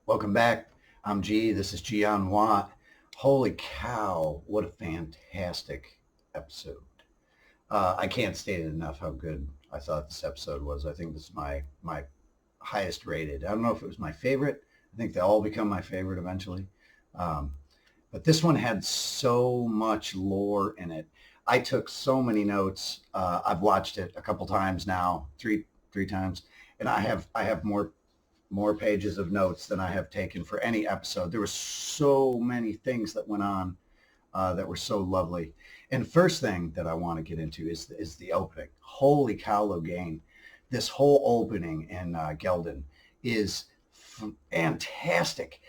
Welcome back. I'm G. This is Gian Watt. Holy cow, what a fantastic episode. I can't state it enough how good I thought this episode was. I think this is my highest rated. I don't know if it was my favorite. I think they all become my favorite eventually. Um, but this one had so much lore in it. I took so many notes. I've watched it a couple times now, three times, and I have more pages of notes than I have taken for any episode. There were so many things that went on that were so lovely. And first thing that I want to get into is the opening. Holy cow, Logain. This whole opening in Geldon is fantastic.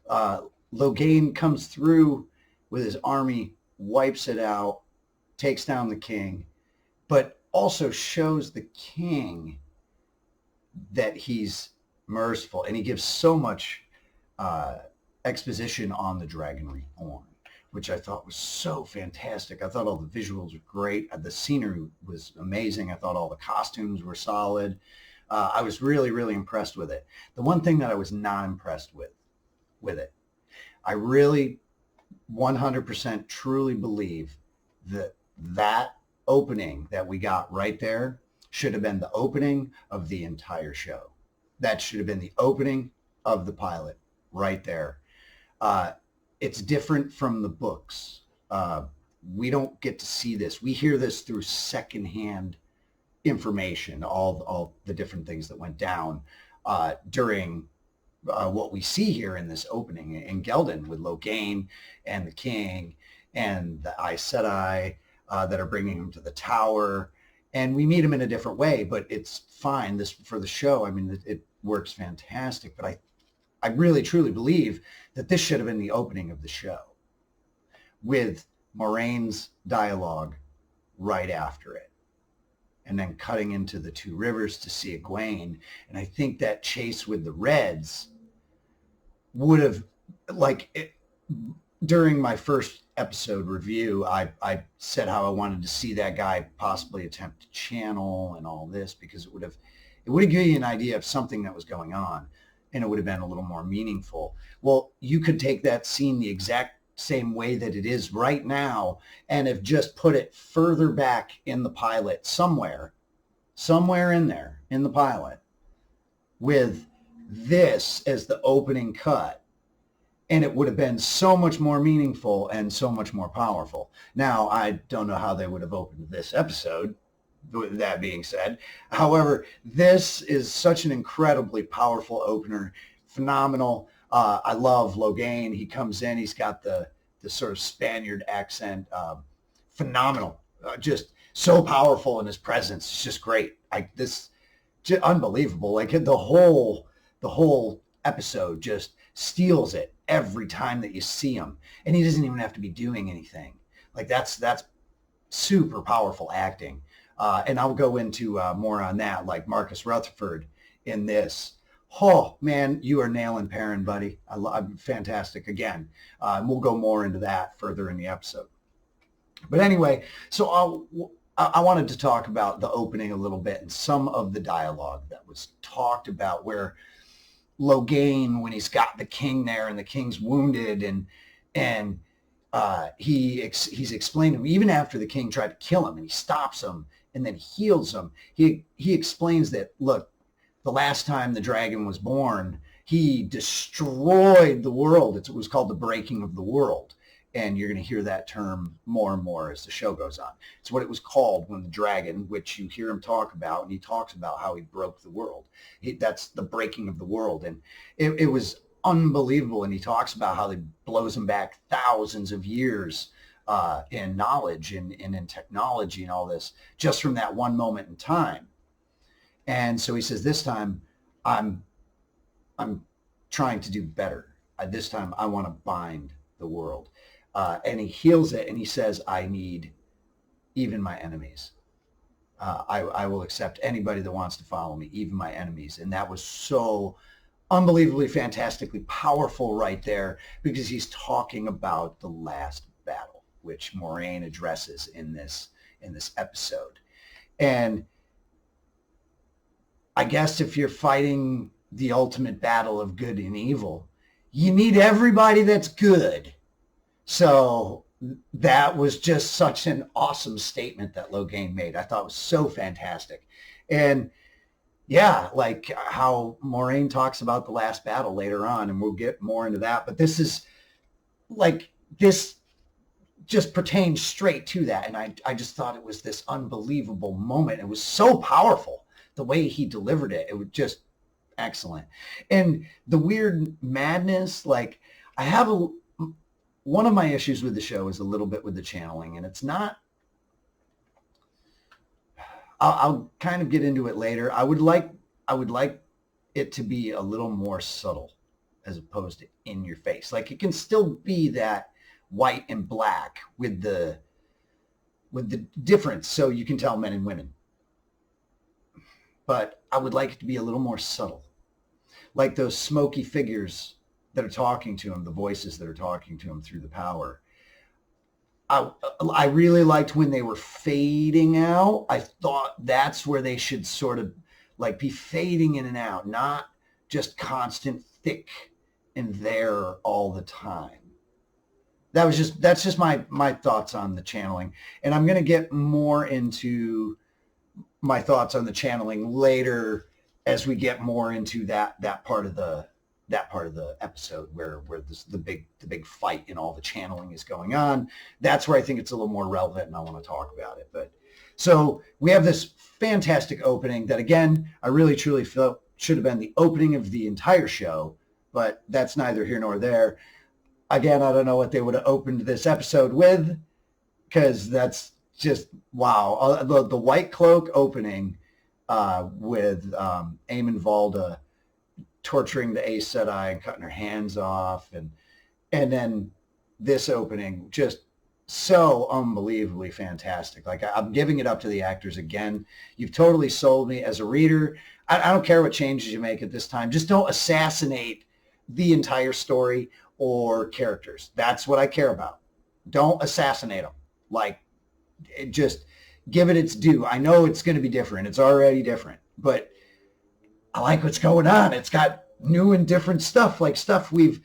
Logain comes through with his army, wipes it out, takes down the king, but also shows the king that he's merciful, and he gives so much uh, exposition on the Dragon Reborn, which I thought was so fantastic. I thought all the visuals were great. The scenery was amazing. I thought all the costumes were solid. I was really, really impressed with it. The one thing that I was not impressed with it, I really 100% truly believe that opening that we got right there should have been the opening of the entire show. That should have been the opening of the pilot right there. Uh, it's different from the books. We don't get to see this. We hear this through secondhand information, all the different things that went down during what we see here in this opening in Geldon with Logain and the king and the Aes Sedi that are bringing him to the tower. And we meet him in a different way, but it's fine. This for the show. I mean, it works fantastic. But I really truly believe that this should have been the opening of the show with Moiraine's dialogue right after it, and then cutting into the two rivers to see Egwene. And I think that chase with the Reds would have, like, during my first episode review, I said how I wanted to see that guy possibly attempt to channel and all this, because it would have given you an idea of something that was going on, and it would have been a little more meaningful. Well, you could take that scene the exact same way that it is right now and have just put it further back in the pilot somewhere in there in the pilot with this as the opening cut, and it would have been so much more meaningful and so much more powerful. Now, I don't know how they would have opened this episode, with that being said. However, this is such an incredibly powerful opener, phenomenal. I love Logain. He comes in, he's got the sort of Spaniard accent, phenomenal, just so powerful in his presence. It's just great. Just unbelievable. Like the whole episode just steals it every time that you see him, and he doesn't even have to be doing anything. Like that's super powerful acting. And I'll go into more on that, like Marcus Rutherford in this. Oh man, you are nailing Perrin, buddy. I'm fantastic again. We'll go more into that further in the episode. But anyway, so I wanted to talk about the opening a little bit and some of the dialogue that was talked about, where Logain, when he's got the king there and the king's wounded, and he's explained to him, even after the king tried to kill him, and he stops him and then heals him. He explains that, look, the last time the dragon was born, he destroyed the world. It was called the breaking of the world. And you're going to hear that term more and more as the show goes on. It's what it was called when the dragon, which you hear him talk about, and he talks about how he broke the world. That's the breaking of the world. And it was unbelievable. And he talks about how he blows him back thousands of years in knowledge and in technology and all this, just from that one moment in time. And so he says, this time I'm trying to do better. This time I want to bind the world. And he heals it, and he says, I need even my enemies. I will accept anybody that wants to follow me, even my enemies. And that was so unbelievably, fantastically powerful right there, because he's talking about the last battle, which Moiraine addresses in this episode. And I guess if you're fighting the ultimate battle of good and evil, you need everybody that's good. So that was just such an awesome statement that Logain made. I thought it was so fantastic. And yeah, like how Moiraine talks about the last battle later on, and we'll get more into that. But this is like, this just pertains straight to that. And I just thought it was this unbelievable moment. It was so powerful, the way he delivered it. It was just excellent. And the weird madness, like I have one of my issues with the show is a little bit with the channeling, and it's not, I'll kind of get into it later. I would like it to be a little more subtle as opposed to in your face. Like it can still be that white and black with the difference, so you can tell men and women. But I would like it to be a little more subtle, like those smoky figures that are talking to him, the voices that are talking to him through the power. I really liked when they were fading out. I thought that's where they should sort of like be fading in and out, not just constant thick and there all the time. That's just my thoughts on the channeling. And I'm going to get more into my thoughts on the channeling later as we get more into that part of the episode where the big fight and all the channeling is going on. That's where I think it's a little more relevant, and I want to talk about it. But so we have this fantastic opening that, again, I really truly felt should have been the opening of the entire show, but that's neither here nor there. Again, I don't know what they would have opened this episode with, because that's just wow. The White Cloak opening with Eamon Valda torturing the Aes Sedi and cutting her hands off, and then this opening just so unbelievably fantastic. Like I'm giving it up to the actors again. You've totally sold me as a reader. I don't care what changes you make at this time. Just don't assassinate the entire story or characters. That's what I care about. Don't assassinate them. Like, just give it its due. I know it's going to be different. It's already different, but I like what's going on. It's got new and different stuff, like stuff we've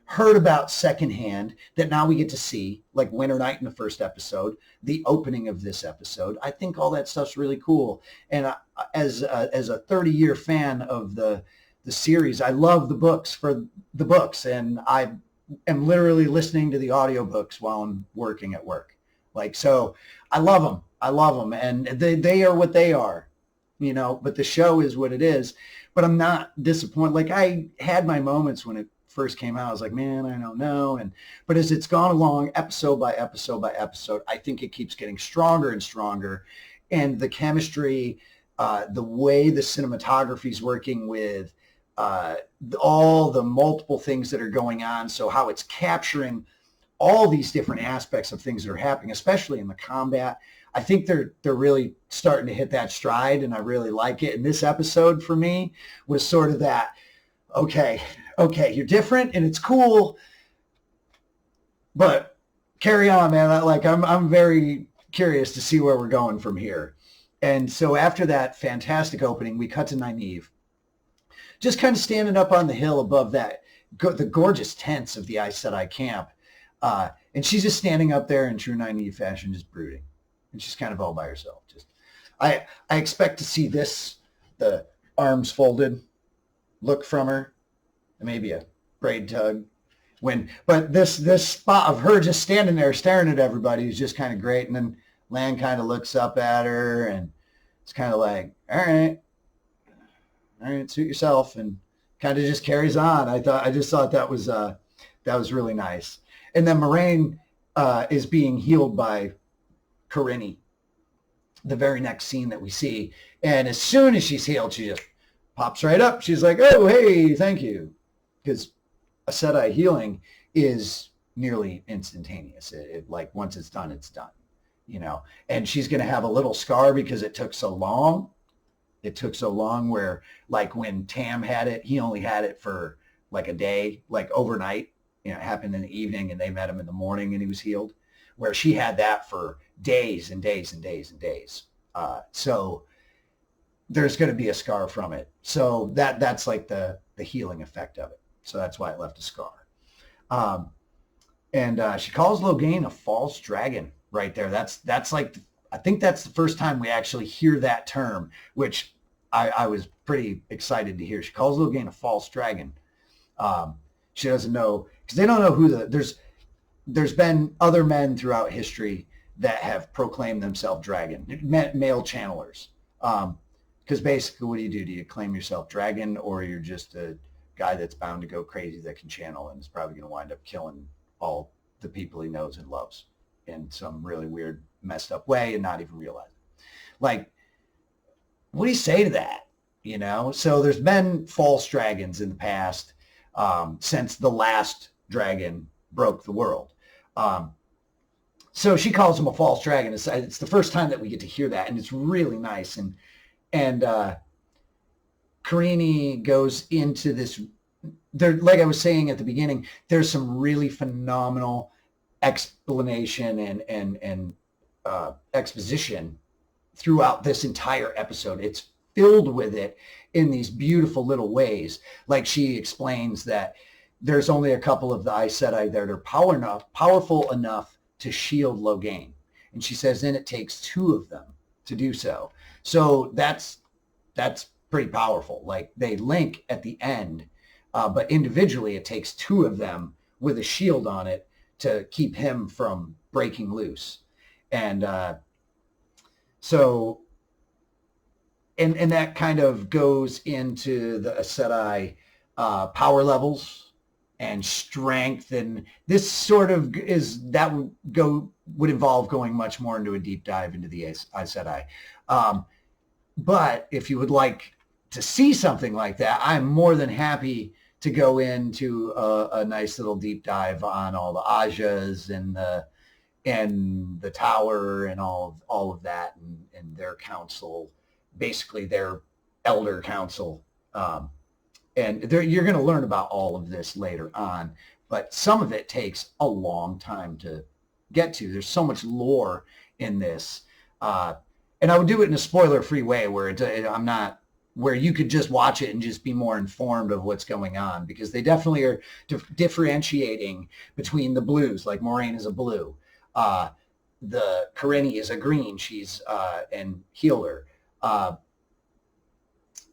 heard about secondhand that now we get to see, like Winter Night in the first episode, the opening of this episode. I think all that stuff's really cool. And as a 30-year fan of the series, I love the books for the books, and I am literally listening to the audiobooks while I'm working at work. Like, so I love them. I love them, and they are what they are, you know, but the show is what it is. But I'm not disappointed. Like, I had my moments when it first came out. I was like, man, I don't know. But as it's gone along, episode by episode by episode, I think it keeps getting stronger and stronger. And the chemistry, the way the cinematography is working with all the multiple things that are going on. So how it's capturing all these different aspects of things that are happening, especially in the combat. I think they're really starting to hit that stride, and I really like it. And this episode for me was sort of that, okay, you're different and it's cool, but carry on, man. I'm very curious to see where we're going from here. And so after that fantastic opening, we cut to Nynaeve, just kind of standing up on the hill above the gorgeous tents of the Aes Sedi camp. And she's just standing up there in true Nynaeve fashion, just brooding. And she's kind of all by herself. I expect to see the arms folded look from her, and maybe a braid tug. But this spot of her just standing there staring at everybody is just kind of great. And then Lan kind of looks up at her, and it's kind of like, all right, suit yourself, and kind of just carries on. I just thought that was really nice. And then Moiraine is being healed by Karini, the very next scene that we see. And as soon as she's healed, she just pops right up. She's like, oh, hey, thank you. Because Aes Sedi healing is nearly instantaneous. It like, once it's done, you know. And she's going to have a little scar because it took so long. It took so long where, like, when Thom had it, he only had it for like a day, like overnight. You know, it happened in the evening, and they met him in the morning, and he was healed. Where she had that for days and days and days and days. So there's going to be a scar from it. So that's like the healing effect of it. So that's why it left a scar. And she calls Logain a false dragon right there. That's like, I think that's the first time we actually hear that term, which I was pretty excited to hear. She calls Logain a false dragon. She doesn't know, because they don't know who there's been other men throughout history that have proclaimed themselves dragon, male channelers. Because basically, what do? Do you claim yourself dragon, or you're just a guy that's bound to go crazy that can channel and is probably going to wind up killing all the people he knows and loves in some really weird, messed up way and not even realize it? Like, what do you say to that? You know? So there's been false dragons in the past since the last dragon broke the world. So she calls him a false dragon. It's the first time that we get to hear that, and it's really nice. And Karini goes into this. There, like I was saying at the beginning, there's some really phenomenal explanation and exposition throughout this entire episode. It's filled with it in these beautiful little ways. Like she explains that there's only a couple of the Aes Sedi that are powerful enough to shield Logain. And she says then it takes two of them to do so. So that's pretty powerful. Like they link at the end, but individually it takes two of them with a shield on it to keep him from breaking loose. And so, and that kind of goes into the Aes Sedi power levels and strength, and this sort of would involve going much more into a deep dive into the Aes Sedi. But if you would like to see something like that, I'm more than happy to go into a nice little deep dive on all the Ajas and the tower and all of that and their council, basically their elder council. And you're going to learn about all of this later on, but some of it takes a long time to get to. There's so much lore in this. And I would do it in a spoiler-free way where you could just watch it and just be more informed of what's going on, because they definitely are differentiating between the blues, like Moiraine is a blue. The Karini is a green. She's and healer.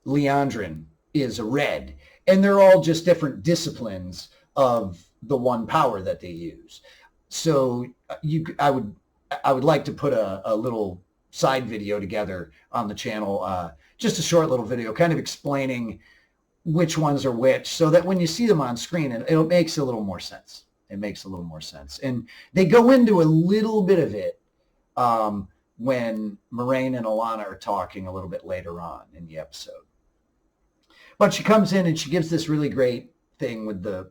Liandrin is a red, and they're all just different disciplines of the one power that they use. So I would like to put a little side video together on the channel, just a short little video kind of explaining which ones are which, so that when you see them on screen, it makes a little more sense. It makes a little more sense. And they go into a little bit of it when Moiraine and Alanna are talking a little bit later on in the episode. But she comes in and she gives this really great thing with the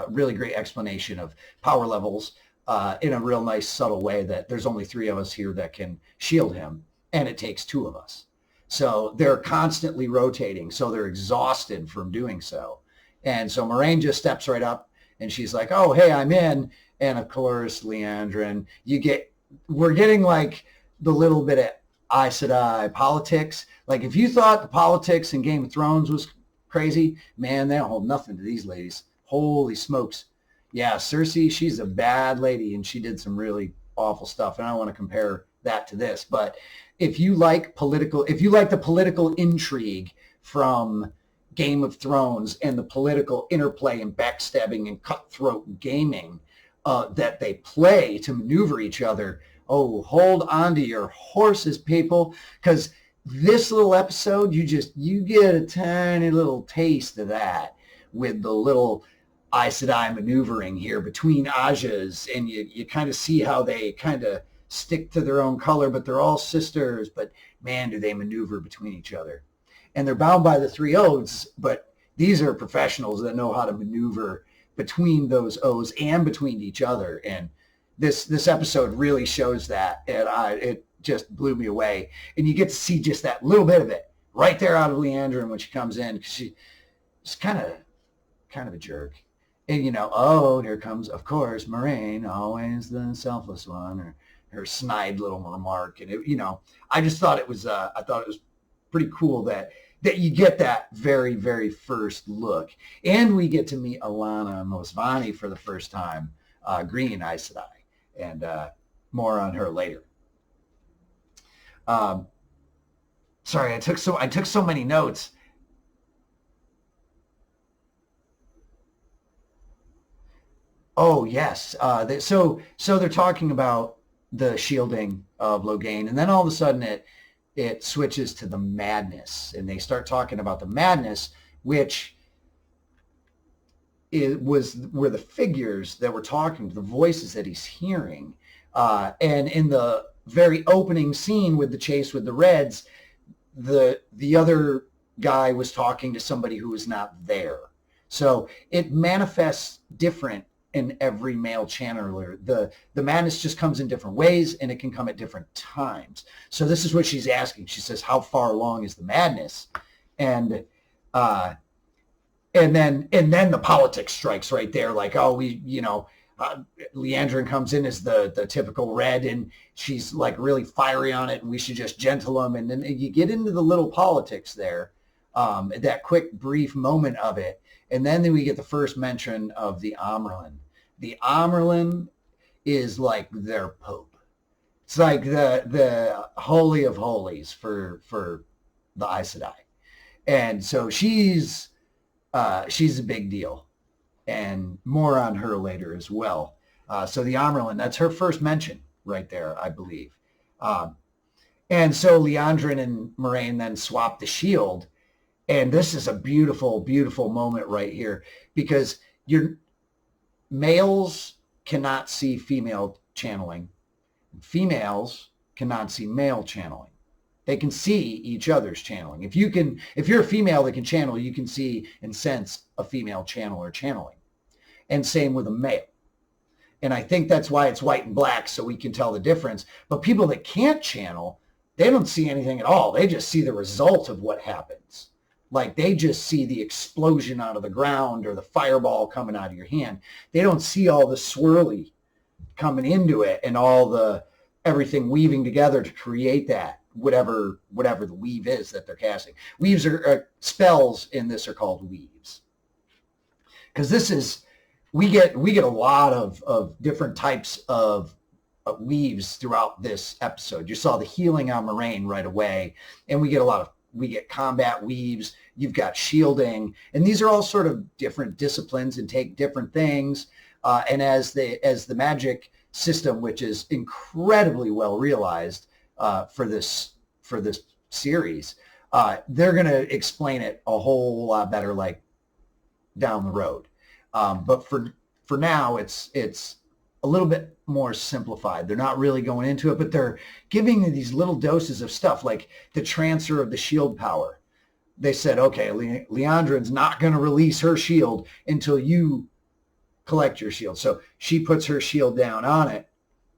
really great explanation of power levels in a real nice, subtle way, that there's only three of us here that can shield him, and it takes two of us. So they're constantly rotating, so they're exhausted from doing so. And so Moiraine just steps right up, and she's like, oh, hey, I'm in. And of course, Liandrin, we're getting like the little bit of Aes Sedai politics. Like if you thought the politics in Game of Thrones was crazy, man, they don't hold nothing to these ladies. Holy smokes. Yeah, Cersei, she's a bad lady, and she did some really awful stuff. And I don't want to compare that to this, but if you like the political intrigue from Game of Thrones and the political interplay and backstabbing and cutthroat gaming that they play to maneuver each other, oh, hold on to your horses, people, because this little episode, you get a tiny little taste of that with the little Aes Sedai maneuvering here between Ajas, and you kind of see how they kind of stick to their own color, but they're all sisters, but man, do they maneuver between each other. And they're bound by the three oaths, but these are professionals that know how to maneuver between those oaths and between each other. And this episode really shows that, and it just blew me away. And you get to see just that little bit of it right there out of Liandrin when she comes in, because she's kind of a jerk. And here comes, of course, Moiraine, always the selfless one, or her snide little remark. And I just thought it was pretty cool that you get that very, very first look. And we get to meet Alana Mosvani for the first time, Green Aes Sedi, and more on her later. Sorry, I took so many notes. Oh yes, so they're talking about the shielding of Logain, and then all of a sudden it switches to the madness, and they start talking about the madness, which were the figures that were talking, the voices that he's hearing, and in the very opening scene with the chase with the Reds, the other guy was talking to somebody who was not there. So it manifests different in every male channeler. The madness just comes in different ways, and it can come at different times. So this is what she's asking. She says, how far along is the madness? And then the politics strikes right there. Like, oh, Liandrin comes in as the typical Red, and she's like really fiery on it, and we should just gentle them. And then you get into the little politics there, that quick brief moment of it. And then we get the first mention of the Amyrlin. The Amyrlin is like their pope. It's like the holy of holies for the Aes Sedai. And so she's a big deal. And more on her later as well. So the Amyrlin, that's her first mention right there, I believe. And so Liandrin and Moiraine then swap the shield. And this is a beautiful, beautiful moment right here, because your males cannot see female channeling. Females cannot see male channeling. They can see each other's channeling. If you're a female that can channel, you can see and sense a female channeler channeling. And same with a male. And I think that's why it's white and black, so we can tell the difference. But people that can't channel, they don't see anything at all. They just see the result of what happens. Like, they just see the explosion out of the ground or the fireball coming out of your hand. They don't see all the swirly coming into it and all the everything weaving together to create that, whatever the weave is that they're casting. Weaves are spells in this are called weaves. Because this is, we get a lot of different types of weaves throughout this episode. You saw the healing on Moiraine right away, and we get combat weaves, you've got shielding, and these are all sort of different disciplines and take different things. And as the magic system, which is incredibly well realized for this series, they're going to explain it a whole lot better, like down the road. But for now, it's a little bit more simplified. They're not really going into it, but they're giving these little doses of stuff, like the transfer of the shield power. They said, okay, Liandrin's not going to release her shield until you collect your shield. So she puts her shield down on it,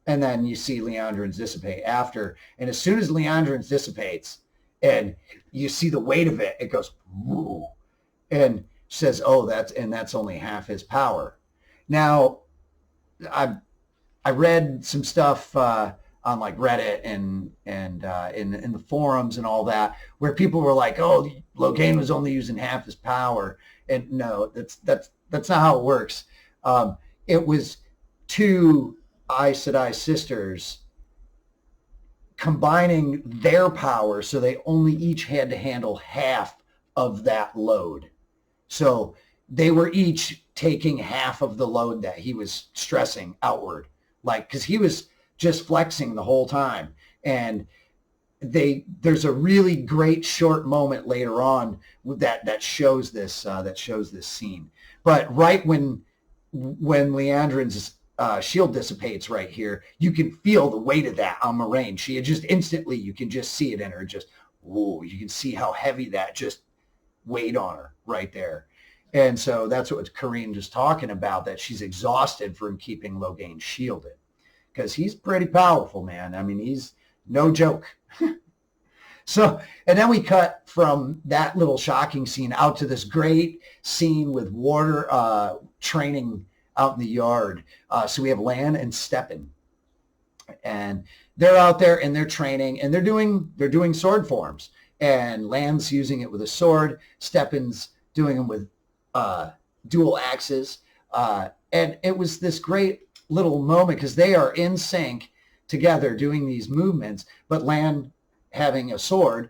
and then you see Liandrin's dissipate after. And as soon as Liandrin's dissipates, and you see the weight of it, it goes, woo, and says, oh, that's only half his power. Now, I read some stuff on like Reddit and in the forums and all that, where people were like, oh, Logain was only using half his power. And no, that's not how it works. It was two Aes Sedai sisters combining their power, so they only each had to handle half of that load. So they were each taking half of the load that he was stressing outward, like, because he was just flexing the whole time. And there's a really great short moment later on that shows this scene. But right when Liandrin's shield dissipates right here, you can feel the weight of that on Moiraine. She had just instantly, you can just see it in her, just, whoa, you can see how heavy that just weighed on her right there. And so that's what Karine was talking about, that she's exhausted from keeping Logain shielded, because he's pretty powerful, man. I mean, he's no joke. So, and then we cut from that little shocking scene out to this great scene with water training out in the yard. So we have Lan and Steppen, and they're out there and they're training, and they're doing sword forms. and Lan's using it with a sword. Steppen's doing them with dual axes. And it was this great little moment because they are in sync together doing these movements, but Lan having a sword,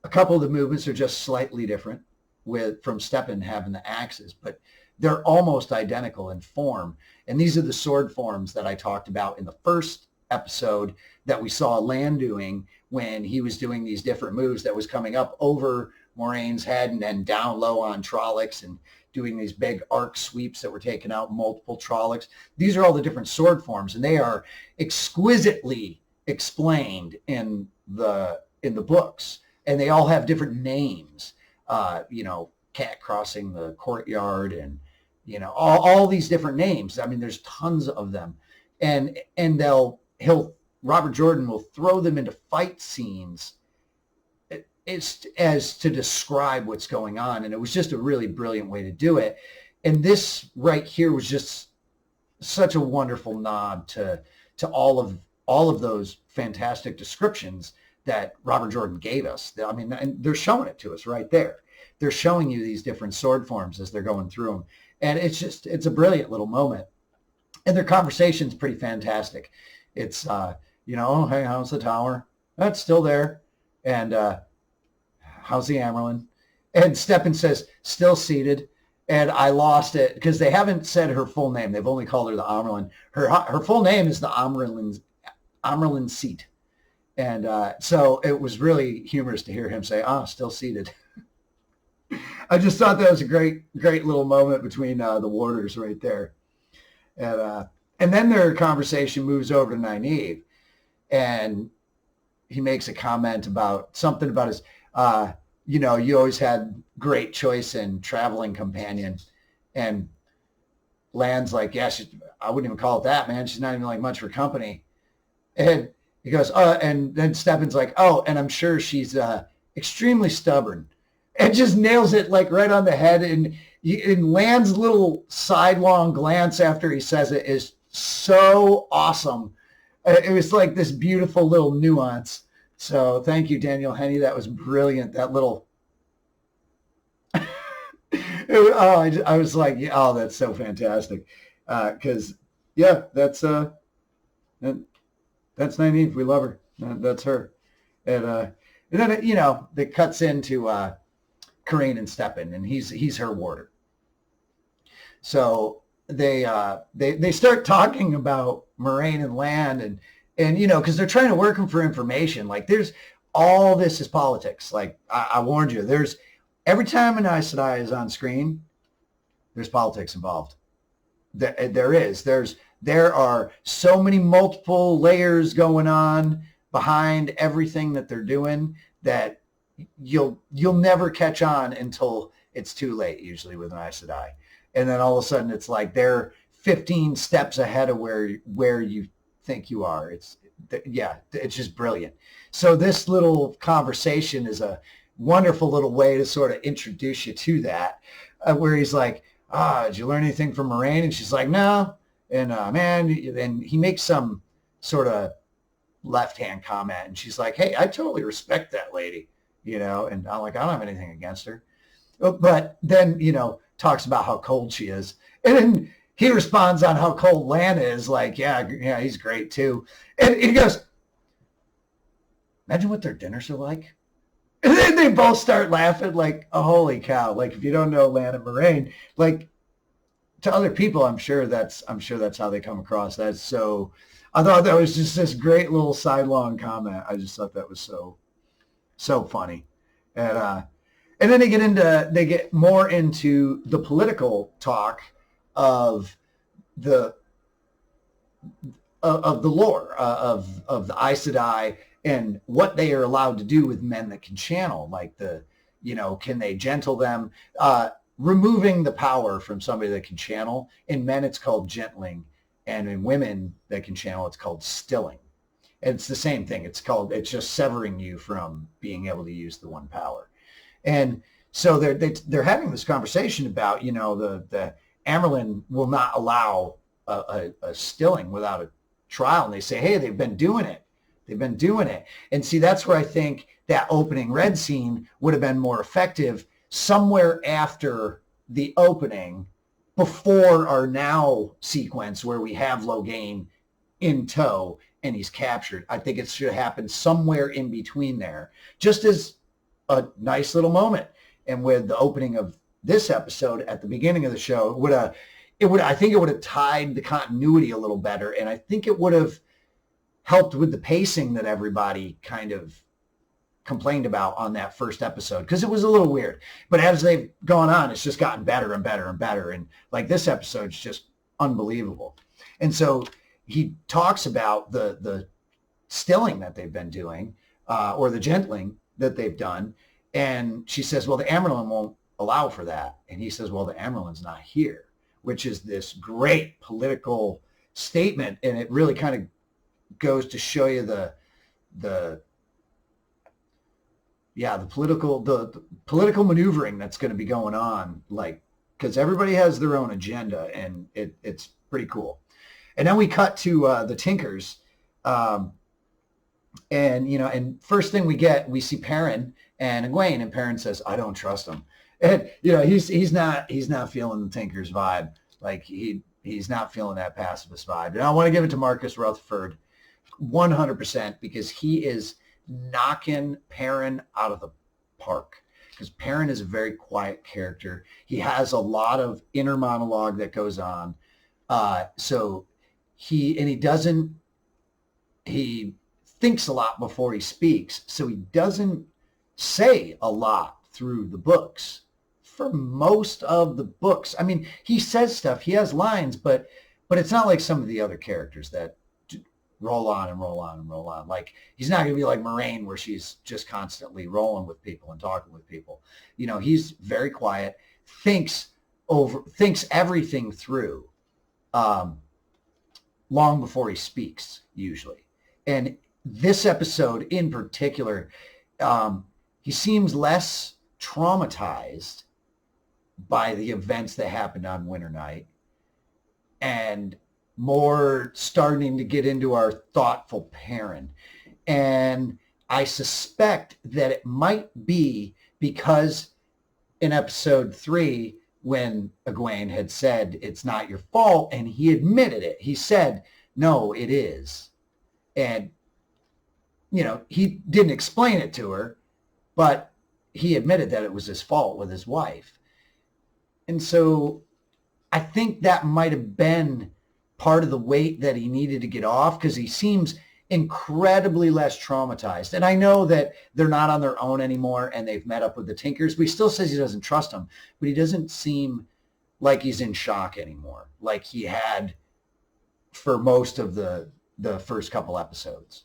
a couple of the movements are just slightly different from Steppen having the axes, but they're almost identical in form. And these are the sword forms that I talked about in the first episode that we saw Lan doing when he was doing these different moves that was coming up over Moiraine's head and then down low on Trollocs and doing these big arc sweeps that were taking out multiple Trollocs. These are all the different sword forms, and they are exquisitely explained in the books, and they all have different names. Cat crossing the courtyard, and all these different names. I mean, there's tons of them, and Robert Jordan will throw them into fight scenes as to describe what's going on. And it was just a really brilliant way to do it. And this right here was just such a wonderful nod to all of those fantastic descriptions that Robert Jordan gave us. I mean, and they're showing it to us right there. They're showing you these different sword forms as they're going through them. And it's a brilliant little moment. And their conversation's pretty fantastic. It's, hey, how's the tower? That's still there. And, how's the Amerlin? And Steppen says, still seated. And I lost it because they haven't said her full name. They've only called her the Amerlin. Her full name is the Amerlin seat. And so it was really humorous to hear him say, still seated. I just thought that was a great little moment between the warders right there. And then their conversation moves over to Nynaeve. And he makes a comment about something about his... you always had great choice in traveling companion. And Lan's like, yeah, I wouldn't even call it that, man. She's not even like much for company. And he goes, and then Steppen's like, and I'm sure she's extremely stubborn. And just nails it like right on the head. And Lan's little sidelong glance after he says it is so awesome. It was like this beautiful little nuance. So thank you, Daniel Henney. That was brilliant. That little, I was like, that's so fantastic. Cause that's Nynaeve. We love her. That's her. And then, it cuts into, Corrine and Steppen, and he's her warder. So they start talking about Moiraine and Lan, and because they're trying to work them for information. Like there's all this is politics. Like I warned you, there's every time an Aes Sedai is on screen, there's politics involved. There are so many multiple layers going on behind everything that they're doing that you'll never catch on until it's too late, usually with an Aes Sedai. And then all of a sudden it's like they're 15 steps ahead of where you think you are. It's just brilliant. So this little conversation is a wonderful little way to sort of introduce you to that, where he's like, did you learn anything from Moiraine? And she's like, no. And and he makes some sort of left-hand comment, and she's like, hey, I totally respect that lady. And I'm like, I don't have anything against her. But then, talks about how cold she is. And then he responds on how cold Lan is, like, yeah, he's great too. And he goes, imagine what their dinners are like. And then they both start laughing like, oh, holy cow. Like, if you don't know Lan and Moiraine, like, to other people, I'm sure that's how they come across. That's so, I thought that was just this great little sidelong comment. I just thought that was so funny. And then they get more into the political talk of the lore of the Aes Sedai and what they are allowed to do with men that can channel, like can they gentle them, removing the power from somebody that can channel. In men, it's called gentling, and in women that can channel, it's called stilling. It's the same thing. It's just severing you from being able to use the one power. And so they're having this conversation about, the Amerlin will not allow a stilling without a trial. And they say, hey, they've been doing it. And see, that's where I think that opening red scene would have been more effective somewhere after the opening, before our now sequence where we have Logain in tow and he's captured. I think it should happen somewhere in between there, just as a nice little moment. And with the opening of this episode at the beginning of the show, I think it would have tied the continuity a little better. And I think it would have helped with the pacing that everybody kind of complained about on that first episode, because it was a little weird. But as they've gone on, it's just gotten better and better and better. And like this episode's just unbelievable. And so he talks about the stilling that they've been doing, or the gentling that they've done. And she says, well, the Amyrlin won't allow for that. And he says, well, the Amyrlin's not here, which is this great political statement. And it really kind of goes to show you the political maneuvering that's going to be going on, like, because everybody has their own agenda, and it's pretty cool. And then we cut to the Tinkers, and first thing we see Perrin and Egwene, and Perrin says, I don't trust him. And he's not feeling the Tinkers vibe. Like he's not feeling that pacifist vibe. And I want to give it to Marcus Rutherford 100%, because he is knocking Perrin out of the park, because Perrin is a very quiet character. He has a lot of inner monologue that goes on. So he thinks a lot before he speaks. So he doesn't say a lot through the books for most of the books. I mean, he says stuff, he has lines, but it's not like some of the other characters that roll on and roll on and roll on. Like, he's not going to be like Moiraine, where she's just constantly rolling with people and talking with people. He's very quiet, thinks everything through, long before he speaks, usually. And this episode in particular, he seems less traumatized by the events that happened on Winter Night, and more starting to get into our thoughtful Perrin. And I suspect that it might be because in episode 3, when Egwene had said, it's not your fault, and he admitted it. He said, no, it is. And, he didn't explain it to her, but he admitted that it was his fault with his wife. And so I think that might have been part of the weight that he needed to get off, because he seems incredibly less traumatized. And I know that they're not on their own anymore and they've met up with the Tinkers, but he still says he doesn't trust them. But he doesn't seem like he's in shock anymore, like he had for most of the first couple episodes.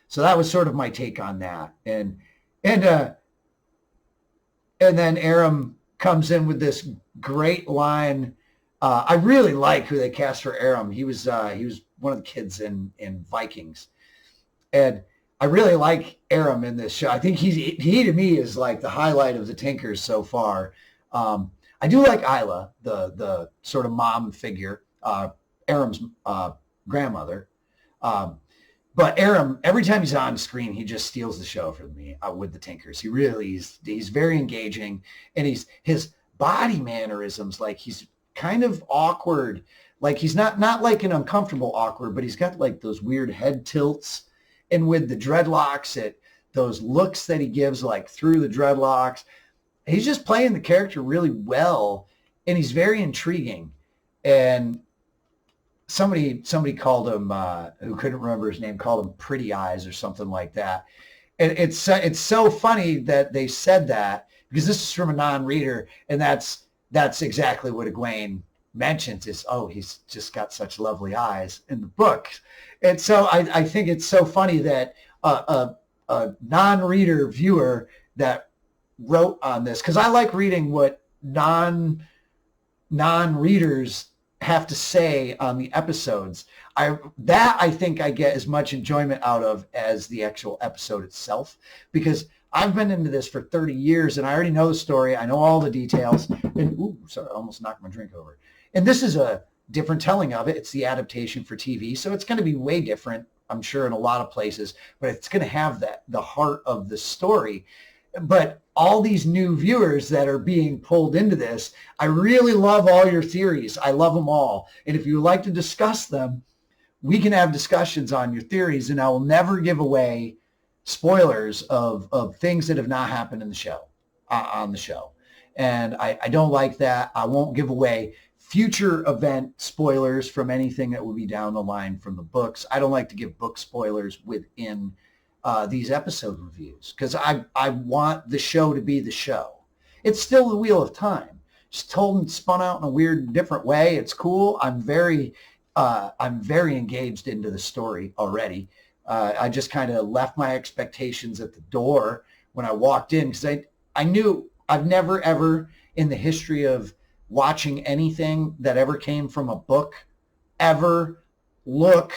So that was sort of my take on that. And then Aram comes in with this great line. I really like who they cast for Aram. He was one of the kids in Vikings, and I really like Aram in this show. I think he to me is like the highlight of the Tinkers so far. I do like Isla, the sort of mom figure, Aram's grandmother. But Aram, every time he's on screen, he just steals the show for me with the Tinkers. He really he's very engaging, and his body mannerisms, like he's kind of awkward. Like he's not like an uncomfortable awkward, but he's got like those weird head tilts, and with the dreadlocks, those looks that he gives like through the dreadlocks, he's just playing the character really well, and he's very intriguing. And somebody called him, who couldn't remember his name, called him Pretty Eyes or something like that. And it's so funny that they said that, because this is from a non-reader, and that's exactly what Egwene mentions is, oh, he's just got such lovely eyes in the book. And so I think it's so funny that a non-reader viewer that wrote on this, because I like reading what non-readers have to say on the episodes. I think I get as much enjoyment out of as the actual episode itself, because I've been into this for 30 years and I already know the story. I know all the details. And sorry, I almost knocked my drink over. And this is a different telling of it. It's the adaptation for TV, so it's going to be way different I'm sure, in a lot of places, but it's going to have the heart of the story. But all these new viewers that are being pulled into this, I really love all your theories. I love them all. And if you would like to discuss them, we can have discussions on your theories, and I will never give away spoilers of things that have not happened in the show, on the show. And I don't like that. I won't give away future event spoilers from anything that will be down the line from the books. I don't like to give book spoilers within these episode reviews because I want the show to be the show. It's still the Wheel of Time. Just told and spun out in a weird, different way. It's cool. I'm very engaged into the story already. I just kind of left my expectations at the door when I walked in because I knew I've never ever in the history of watching anything that ever came from a book ever look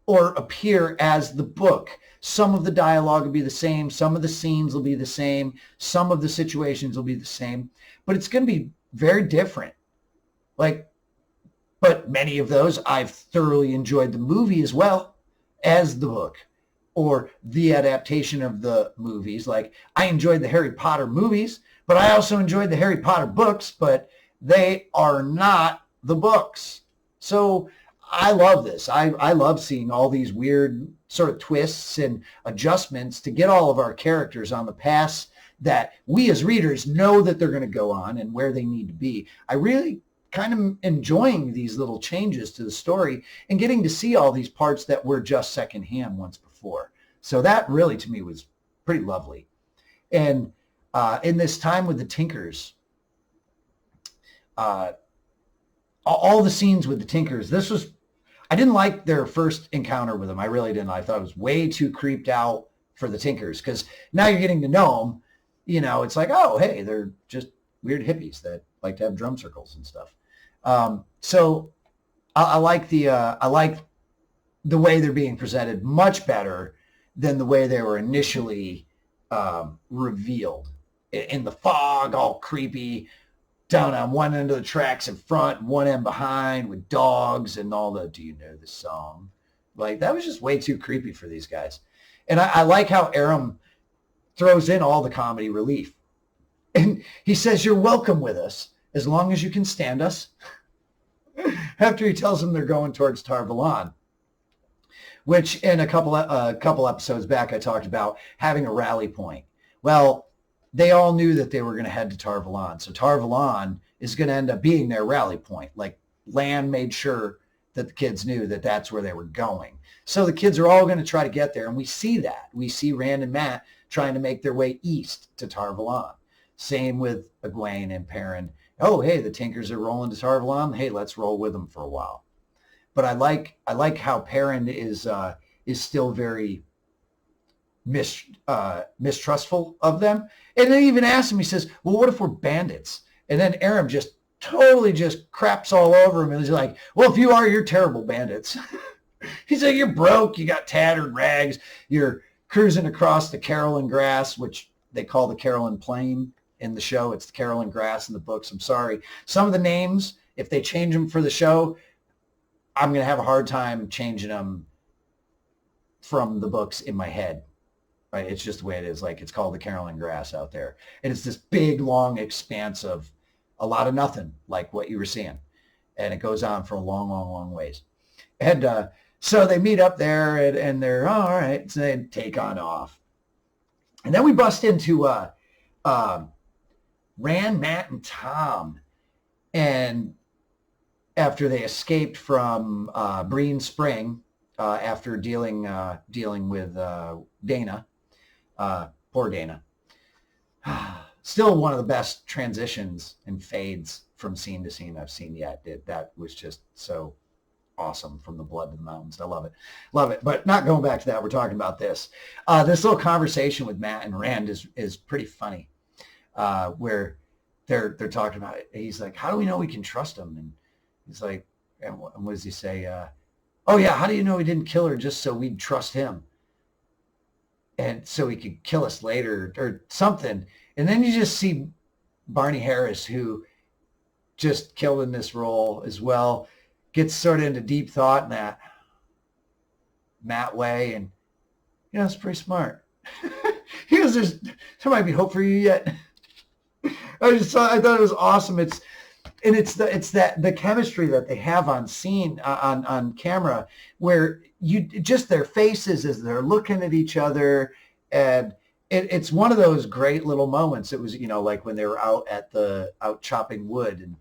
or appear as the book. Some of the dialogue will be the same. Some of the scenes will be the same. Some of the situations will be the same. But it's going to be very different. But many of those, I've thoroughly enjoyed the movie as well as the book or the adaptation of the movies. Like, I enjoyed the Harry Potter movies, but I also enjoyed the Harry Potter books, but they are not the books. So I love this. I love seeing all these weird sort of twists and adjustments to get all of our characters on the paths that we as readers know that they're going to go on and where they need to be. I really kind of enjoying these little changes to the story and getting to see all these parts that were just secondhand once before. So that really, to me, was pretty lovely. And in this time with the Tinkers, all the scenes with the Tinkers, I didn't like their first encounter with them. I really didn't. I thought it was way too creeped out for the Tinkers because now you're getting to know them. You know, it's like, oh, hey, they're just weird hippies that like to have drum circles and stuff. So I like the way they're being presented much better than the way they were initially revealed in the fog, all creepy, down on one end of the tracks in front, one end behind with dogs and all the, do you know the song? Like, that was just way too creepy for these guys. And I like how Aram throws in all the comedy relief. And he says, you're welcome with us as long as you can stand us. After he tells them they're going towards Tar Valon, which in a couple episodes back, I talked about having a rally point. Well, they all knew that they were going to head to Tar Valon. So Tar Valon is going to end up being their rally point. Like, Lan made sure that the kids knew that that's where they were going. So the kids are all going to try to get there. And we see that. We see Rand and Mat trying to make their way east to Tar Valon. Same with Egwene and Perrin. Oh, hey, the Tinkers are rolling to Tar Valon. Hey, let's roll with them for a while. But I like how Perrin is still very mistrustful of them. And then even asks him, he says, well, what if we're bandits? And then Aram just totally just craps all over him. And he's like, well, if you are, you're terrible bandits. He's like, you're broke. You got tattered rags. You're cruising across the Carolyn grass, which they call the Carolyn Plain in the show. It's the Carolyn grass in the books. I'm sorry. Some of the names, if they change them for the show, I'm going to have a hard time changing them from the books in my head. Right? It's just the way it is. Like, it's called the Carolyn grass out there. And it's this big, long expanse of a lot of nothing, like what you were seeing. And it goes on for a long, long, long ways. And so they meet up there and they're, oh, all right. So they take on off. And then we bust into Rand, Mat, and Thom. And after they escaped from Breen Spring, after dealing with Dana, poor Dana. Still one of the best transitions and fades from scene to scene I've seen yet. That was just so awesome, from the blood to the mountains. I love it. Love it. But not going back to that. We're talking about this. This little conversation with Mat and Rand is pretty funny, where they're talking about it. He's like, how do we know we can trust him? And he's like, and what does he say? Oh, yeah, how do you know he didn't kill her just so we'd trust him? And so he could kill us later or something. And then you just see Barney Harris, who just killed in this role as well, gets sort of into deep thought and that. Matt way, and it's pretty smart. He goes, there might be hope for you yet. I thought it was awesome. It's the chemistry that they have on scene, on camera, where you just their faces as they're looking at each other, and it's one of those great little moments. It was, like when they were out chopping wood, and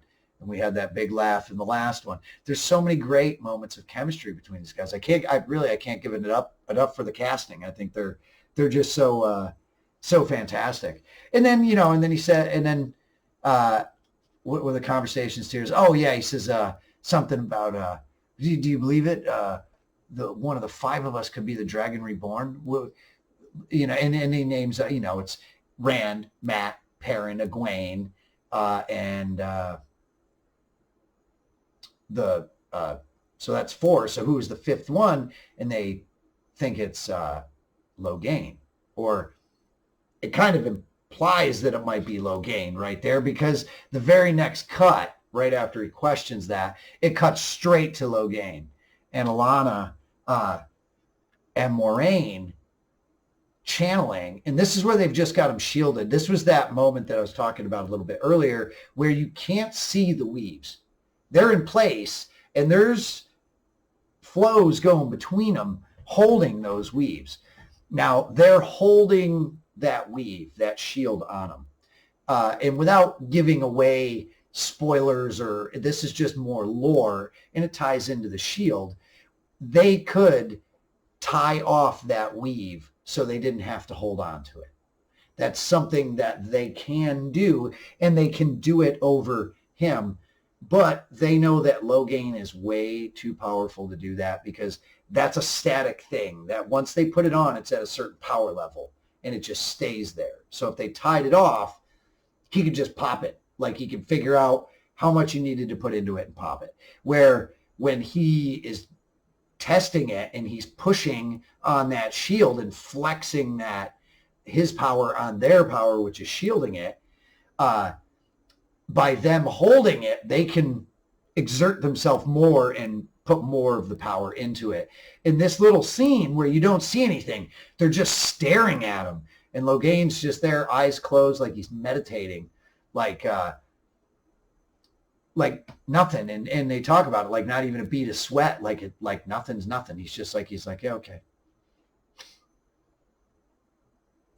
we had that big laugh in the last one. There's so many great moments of chemistry between these guys. I can't give it enough for the casting. I think they're just so fantastic. And then, he said, and then what were the conversations tears? Oh yeah, he says something about do you believe it? One of the five of us could be the Dragon Reborn. And he names it's Rand, Matt, Perrin, Egwene, and so that's four. So who is the fifth one? And they think it's Logain, or it kind of implies that it might be Logain right there, because the very next cut, right after he questions that, it cuts straight to Logain and Alana and Moiraine channeling. And this is where they've just got him shielded. This was that moment that I was talking about a little bit earlier, where you can't see the weaves. They're in place, and there's flows going between them, holding those weaves. Now, they're holding that weave, that shield on them. And without giving away spoilers, or this is just more lore, and it ties into the shield, they could tie off that weave so they didn't have to hold on to it. That's something that they can do, and they can do it over him. But they know that Logain is way too powerful to do that, because that's a static thing that once they put it on, it's at a certain power level and it just stays there. So if they tied it off, he could just pop it. Like, he could figure out how much he needed to put into it and pop it. Where when he is testing it and he's pushing on that shield and flexing that his power on their power, which is shielding it, by them holding it, they can exert themselves more and put more of the power into it. In this little scene where you don't see anything, they're just staring at him, and Logain's just there, eyes closed, like he's meditating, like nothing. And they talk about it like not even a bead of sweat, like nothing's nothing. He's like, yeah, okay,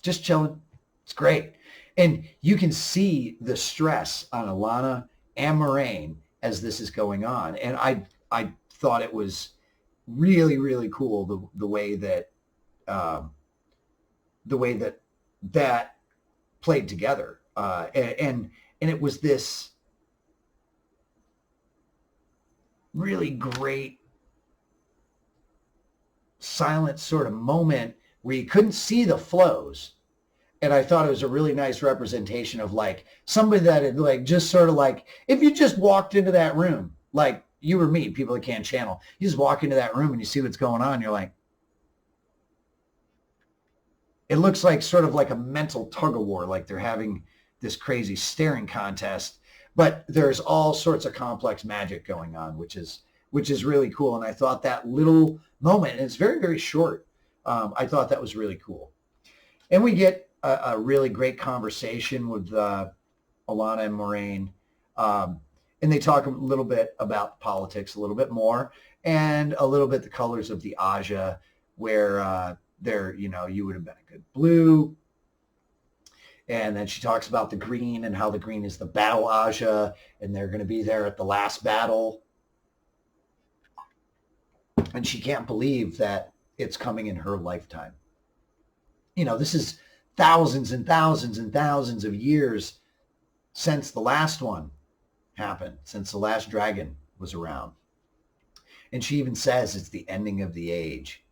just chilling. It's great. And you can see the stress on Alana and Moiraine as this is going on. And I thought it was really, really cool the way that that played together. And it was this really great silent sort of moment where you couldn't see the flows. And I thought it was a really nice representation of like somebody that had like just sort of like, if you just walked into that room, like you or me, people that can't channel, you just walk into that room and you see what's going on. You're like, it looks like sort of like a mental tug of war, like they're having this crazy staring contest, but there's all sorts of complex magic going on, which is really cool. And I thought that little moment, and it's very, very short, I thought that was really cool. And we get a really great conversation with Alana and Moiraine. And they talk a little bit about politics, a little bit more, and a little bit the colors of the Aja, where you would have been a good blue. And then she talks about the green and how the green is the battle Aja, and they're going to be there at the last battle. And she can't believe that it's coming in her lifetime. This is thousands and thousands and thousands of years since the last one happened, since the last dragon was around. And she even says it's the ending of the age.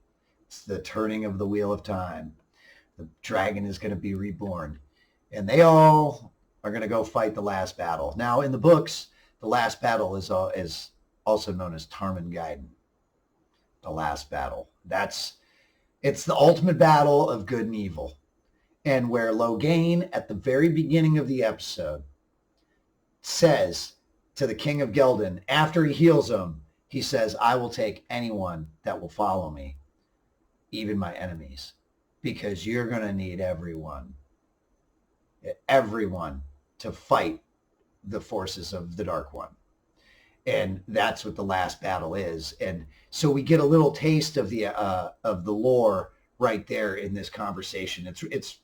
It's the turning of the wheel of time. The dragon is going to be reborn. And they all are going to go fight the last battle. Now, in the books, the last battle is also known as Tarmangaiden. The last battle. It's the ultimate battle of good and evil. And where Logain, at the very beginning of the episode, says to the King of Geldon, after he heals him, he says, I will take anyone that will follow me. even my enemies, because you're going to need everyone to fight the forces of the Dark One. And that's what the last battle is. And so we get a little taste of the lore right there in this conversation. It's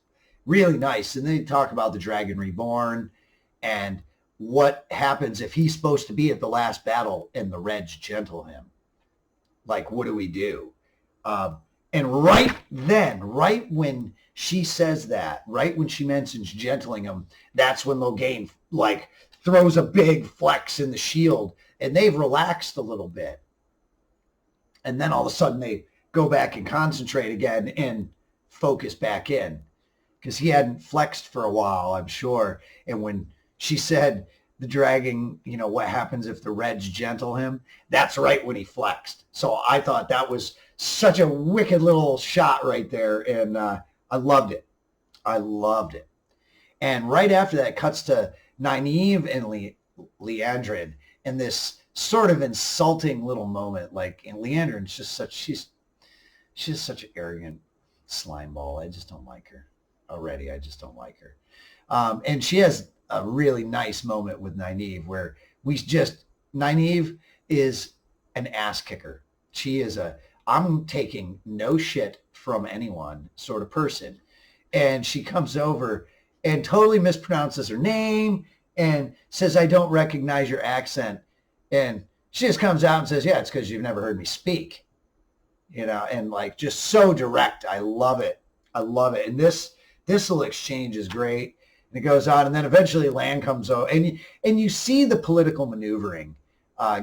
really nice. And they talk about the Dragon Reborn and what happens if he's supposed to be at the last battle and the Reds gentle him. Like, what do we do? And right then, right when she says that, right when she mentions gentling him, that's when Logain like throws a big flex in the shield, and they've relaxed a little bit. And then all of a sudden they go back and concentrate again and focus back in, because he hadn't flexed for a while, I'm sure. And when she said the dragon, you know, what happens if the Reds gentle him, that's right when he flexed. So I thought that was such a wicked little shot right there, and I loved it. I loved it. And right after that, it cuts to Nynaeve and Liandrin in this sort of insulting little moment. Like, and Liandrin's just such, she's such an arrogant slime ball. I just don't like her already. I just don't like her. And she has a really nice moment with Nynaeve where Nynaeve is an ass kicker. She is I'm taking no shit from anyone sort of person. And she comes over and totally mispronounces her name and says, I don't recognize your accent. And she just comes out and says, yeah, it's because you've never heard me speak. You know, and like just so direct. I love it. I love it. And this little exchange is great. And it goes on. And then eventually Lan comes over. And you see the political maneuvering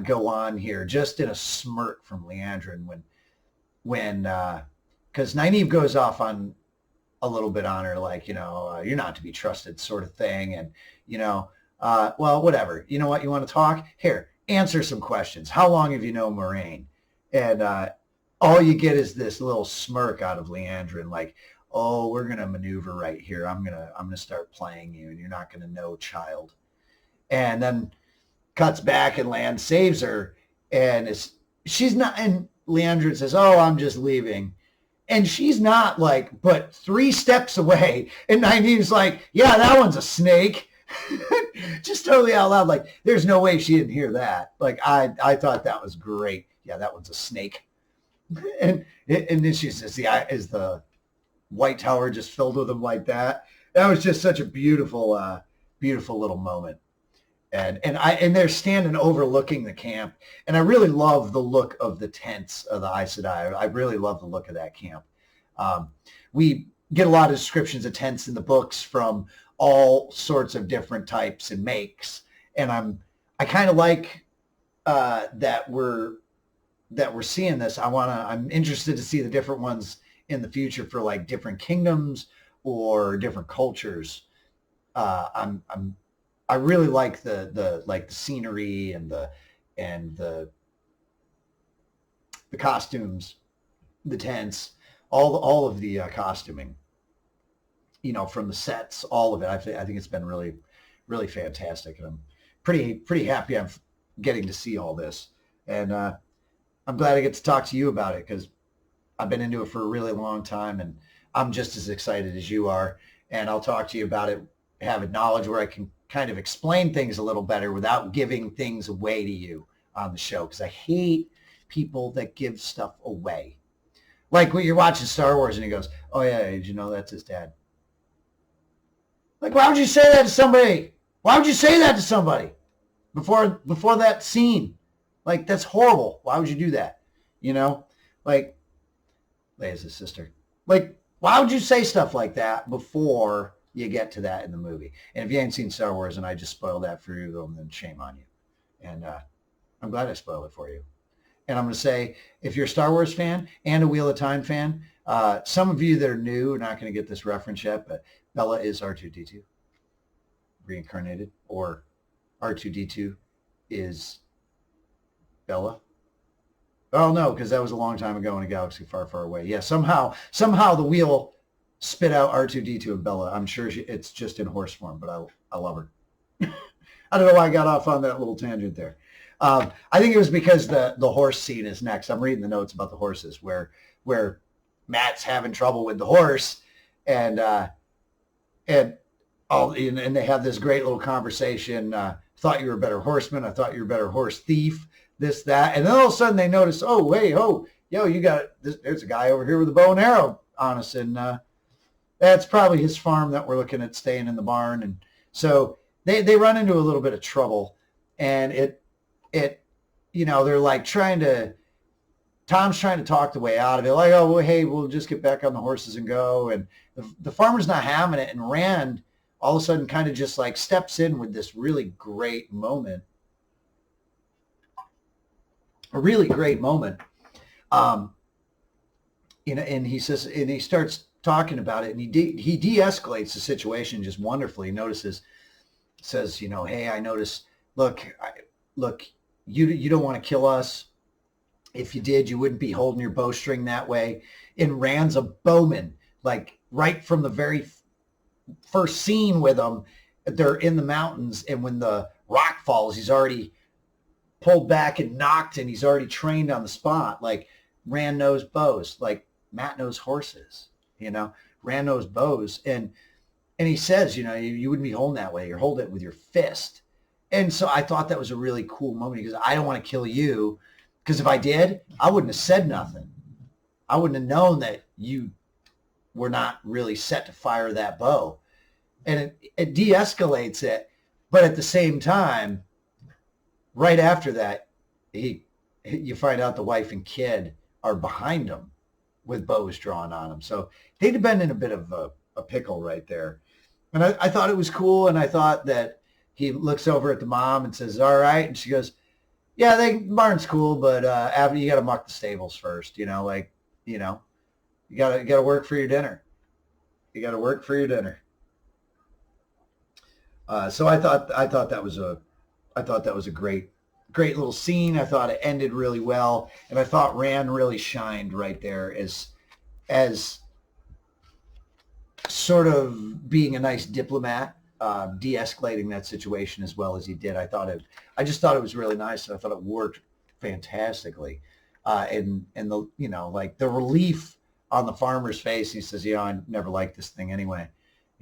go on here, just in a smirk from Liandrin when because Nynaeve goes off on a little bit on her, like, you know, you're not to be trusted sort of thing. And, you know, well, whatever. You know what? You want to talk? Here, answer some questions. How long have you known Moiraine? And all you get is this little smirk out of Liandrin, like, oh, we're going to maneuver right here. I'm going to start playing you, and you're not going to know, child. And then cuts back, and Lan saves her, and she's not, and Liandrin says, oh, I'm just leaving. And she's not like, but 3 steps away. And Nynaeve's like, yeah, that one's a snake. Just totally out loud. Like, there's no way she didn't hear that. Like, I thought that was great. Yeah, that one's a snake. And then she says, yeah, is the White Tower just filled with them like that? That was just such a beautiful, beautiful little moment. And they're standing overlooking the camp. And I really love the look of the tents of the Aes Sedi. I really love the look of that camp. We get a lot of descriptions of tents in the books from all sorts of different types and makes. And I kind of like that we're seeing this. I'm interested to see the different ones in the future for like different kingdoms or different cultures. I really like the scenery and the costumes, the tents, all of the costuming, you know, from the sets, all of it. I think it's been really, really fantastic, and I'm pretty happy I'm getting to see all this. And I'm glad I get to talk to you about it, because I've been into it for a really long time, and I'm just as excited as you are. And I'll talk to you about it, having knowledge where I can kind of explain things a little better without giving things away to you on the show, because I hate people that give stuff away. Like when you're watching Star Wars and he goes, oh yeah, did you know that's his dad? Like, why would you say that to somebody? Why would you say that to somebody before that scene? Like, that's horrible. Why would you do that? You know, like, Leia's his sister. Like, why would you say stuff like that before you get to that in the movie? And if you ain't seen Star Wars and I just spoiled that for you, then shame on you. And I'm glad I spoiled it for you. And I'm going to say, if you're a Star Wars fan and a Wheel of Time fan, some of you that are new are not going to get this reference yet, but Bella is R2-D2 reincarnated, or R2-D2 is Bella. Oh no, because that was a long time ago in a galaxy far, far away. Yeah, somehow the wheel spit out R2-D2 and Bella. I'm sure it's just in horse form, but I love her. I don't know why I got off on that little tangent there. I think it was because the horse scene is next. I'm reading the notes about the horses where Matt's having trouble with the horse, and and and they have this great little conversation. Thought you were a better horseman. I thought you were a better horse thief. This, that, and then all of a sudden they notice, oh, hey, oh, yo, you got this. There's a guy over here with a bow and arrow on us, and that's probably his farm that we're looking at staying in the barn. And so they run into a little bit of trouble, and it they're like Tom's trying to talk the way out of it, like, oh, well, hey, we'll just get back on the horses and go. And the farmer's not having it, and Rand all of a sudden kind of just like steps in with this really great moment, a really great moment. And he says, and he starts talking about it, and he de-escalates the situation just wonderfully. He says, hey, I notice, look, you don't want to kill us. If you did, you wouldn't be holding your bowstring that way. And Rand's a bowman, like right from the very first scene with them. They're in the mountains, and when the rock falls, he's already pulled back and knocked, and he's already trained on the spot. Like Rand knows bows, like Matt knows horses. Rand knows bows, and he says, you wouldn't be holding that way. You're holding it with your fist. And so I thought that was a really cool moment, because I don't want to kill you, because if I did, I wouldn't have said nothing. I wouldn't have known that you were not really set to fire that bow. And it de-escalates it, but at the same time, right after that, you find out the wife and kid are behind him with bows drawn on them. So they'd have been in a bit of a pickle right there. And I thought it was cool, and I thought that he looks over at the mom and says, all right. And she goes, yeah, the barn's cool, but you got to muck the stables first, you got to work for your dinner. You got to work for your dinner. So I thought that was a great little scene. I thought it ended really well, and I thought Rand really shined right there as sort of being a nice diplomat, de-escalating that situation as well as he did. I just thought it was really nice, and I thought it worked fantastically. And the like the relief on the farmer's face. He says, I never liked this thing anyway.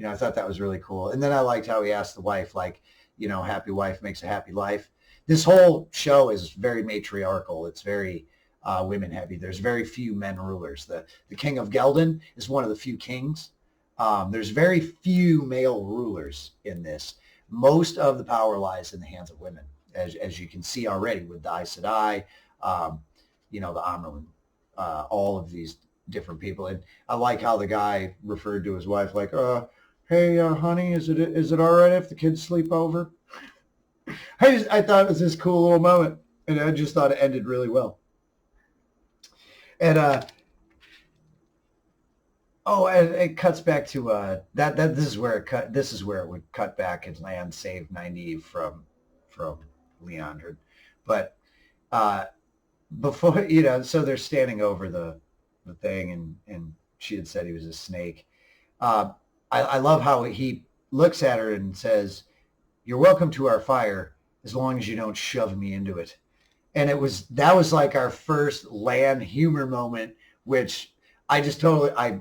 I thought that was really cool. And then I liked how he asked the wife, like, happy wife makes a happy life. This whole show is very matriarchal. It's very women heavy. There's very few men rulers. The King of Geldon is one of the few kings. There's very few male rulers in this. Most of the power lies in the hands of women, as you can see already with the Aes Sedi, the Amyrlin, all of these different people. And I like how the guy referred to his wife like, hey, honey, is it all right if the kids sleep over? I thought it was this cool little moment, and I just thought it ended really well. And and it cuts back to that. This is where it would cut back and Land save Nynaeve from Leandrin. But before so they're standing over the thing, and she had said he was a snake. I love how he looks at her and says, "You're welcome to our fire as long as you don't shove me into it." And that was like our first Land humor moment, which I just totally, I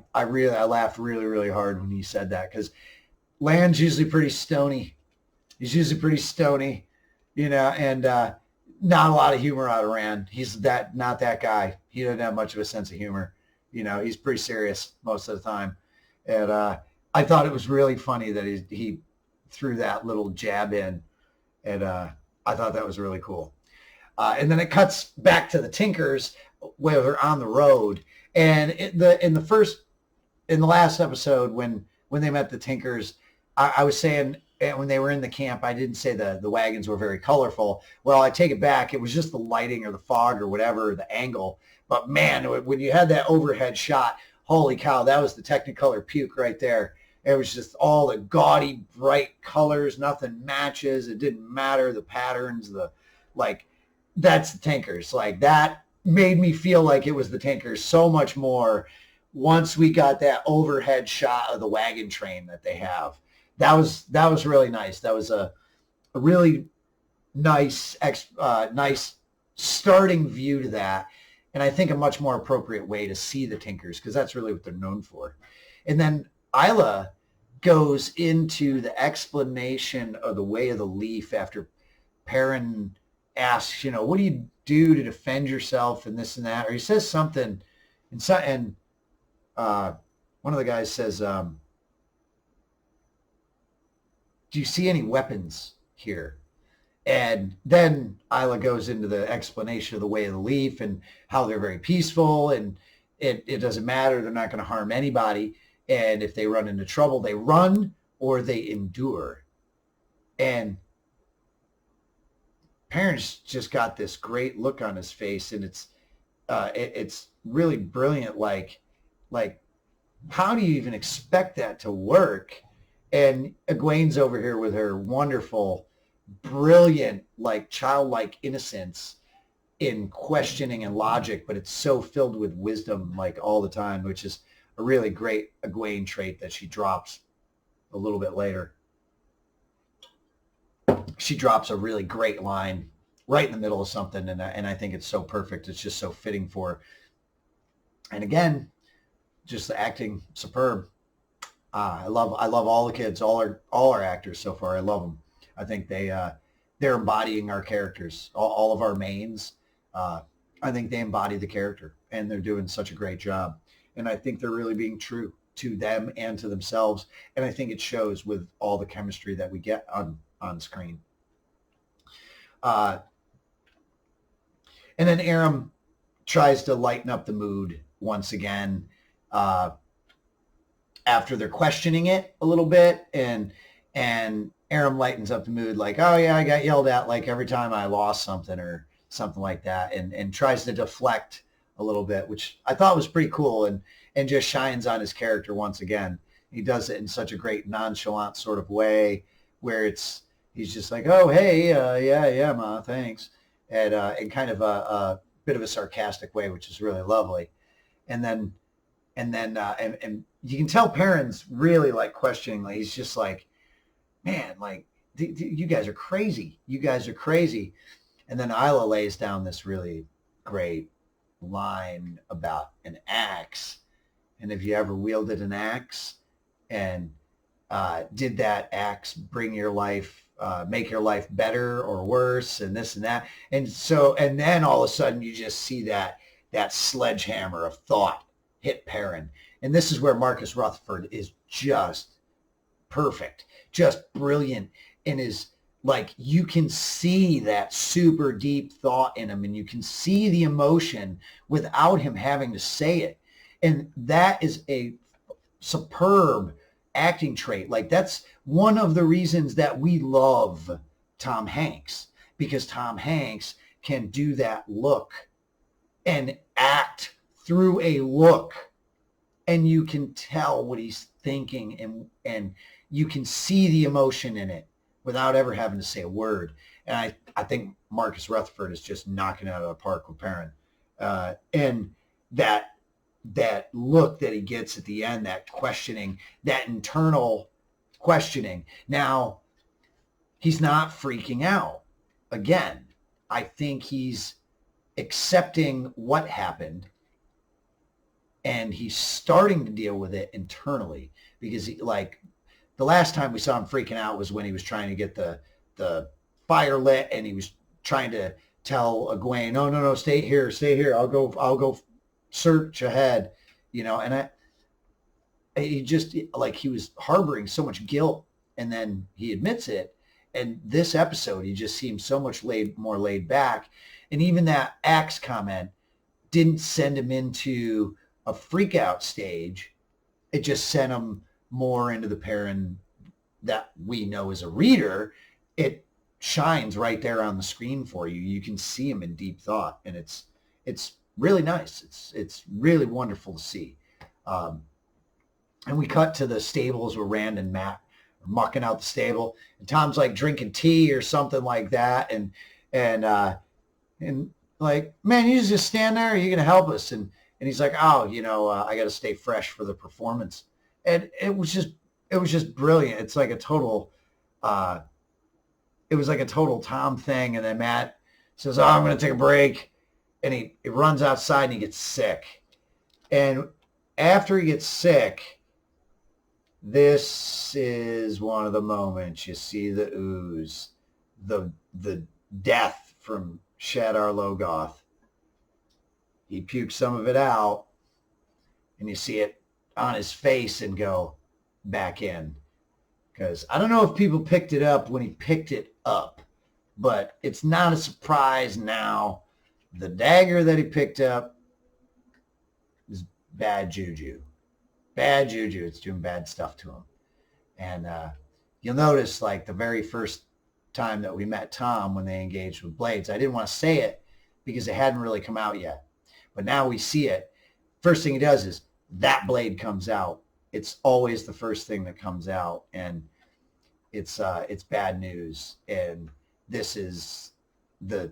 laughed really, really hard when he said that, because Land's usually pretty stony. He's usually pretty stony, and not a lot of humor out of Rand. He's not that guy. He doesn't have much of a sense of humor. He's pretty serious most of the time. And I thought it was really funny that he threw that little jab in, and I thought that was really cool. And then it cuts back to the Tinkers where they're on the road. And in the last episode, when they met the Tinkers, I was saying, when they were in the camp, I didn't say the wagons were very colorful. Well, I take it back. It was just the lighting or the fog or whatever, the angle. But man, when you had that overhead shot, holy cow, that was the Technicolor puke right there. It was just all the gaudy, bright colors. Nothing matches. It didn't matter. The patterns, that's the Tinkers. Like, that made me feel like it was the Tinkers so much more once we got that overhead shot of the wagon train that they have. That was really nice. That was a really nice starting view to that. And I think a much more appropriate way to see the Tinkers, because that's really what they're known for. And then Isla goes into the explanation of the Way of the Leaf after Perrin asks, what do you do to defend yourself and this and that? Or he says something, and one of the guys says, do you see any weapons here? And then Isla goes into the explanation of the Way of the Leaf and how they're very peaceful, and it doesn't matter. They're not going to harm anybody. And if they run into trouble, they run or they endure. And Perrin's just got this great look on his face, and it's really brilliant. Like, how do you even expect that to work? And Egwene's over here with her wonderful, brilliant, like childlike innocence in questioning and logic, but it's so filled with wisdom, like all the time, which is a really great Egwene trait that she drops a little bit later. She drops a really great line right in the middle of something, and I think it's so perfect. It's just so fitting for her. And again, just the acting superb. I love all the kids, all our actors so far. I love them. I think they're embodying our characters, all of our mains. I think they embody the character, and they're doing such a great job. And I think they're really being true to them and to themselves. And I think it shows with all the chemistry that we get on screen. And then Aram tries to lighten up the mood once again after they're questioning it a little bit, and Aram lightens up the mood, like, oh yeah, I got yelled at like every time I lost something or something like that, and tries to deflect a little bit, which I thought was pretty cool, and just shines on his character once again. He does it in such a great nonchalant sort of way where he's just like, oh, hey, yeah, Ma, thanks. And in kind of a bit of a sarcastic way, which is really lovely. And then you can tell Perrin's really like questioning. Like, he's just like, man, like, you guys are crazy. You guys are crazy. And then Isla lays down this really great line about an axe. And have you ever wielded an axe? And did that axe bring your life, make your life better or worse, and this and that? And then all of a sudden you just see that sledgehammer of thought hit Perrin. And this is where Marcus Rutherford is just perfect, just brilliant, and is like, you can see that super deep thought in him, and you can see the emotion without him having to say it. And that is a superb acting trait. Like, that's one of the reasons that we love Tom Hanks, because Tom Hanks can do that look and act through a look, and you can tell what he's thinking, and you can see the emotion in it without ever having to say a word. And I think Marcus Rutherford is just knocking it out of the park with Perrin. And that look that he gets at the end, that questioning, that internal questioning. Now, he's not freaking out. Again, I think he's accepting what happened, and he's starting to deal with it internally, because like the last time we saw him freaking out was when he was trying to get the fire lit, and he was trying to tell Egwene, no, stay here. I'll go search ahead, and he just, like, he was harboring so much guilt, and then he admits it. And this episode, he just seems so much more laid back. And even that axe comment didn't send him into a freak out stage. It just sent him more into the Perrin that we know as a reader. It shines right there on the screen for you. You can see him in deep thought, and it's really nice. It's really wonderful to see. And we cut to the stables where Rand and Matt are mucking out the stable, and Tom's like drinking tea or something like that, and like, man, you just stand there. Are you gonna help us? And he's like, oh, I got to stay fresh for the performance. And it was just brilliant. It's like a total, it was like a total Tom thing. And then Matt says, oh, I'm going to take a break. and he runs outside and he gets sick. And after he gets sick, this is one of the moments you see the ooze, the death from Shadar Logoth. He pukes some of it out, and you see it on his face and go back in. Because I don't know if people picked it up when he picked it up, but it's not a surprise now. The dagger that he picked up is bad juju. Bad juju. It's doing bad stuff to him. And you'll notice, like, the very first time that we met Thom when they engaged with blades, I didn't want to say it because it hadn't really come out yet. But now we see it. First thing he does is that blade comes out. It's always the first thing that comes out, and it's bad news. And this is the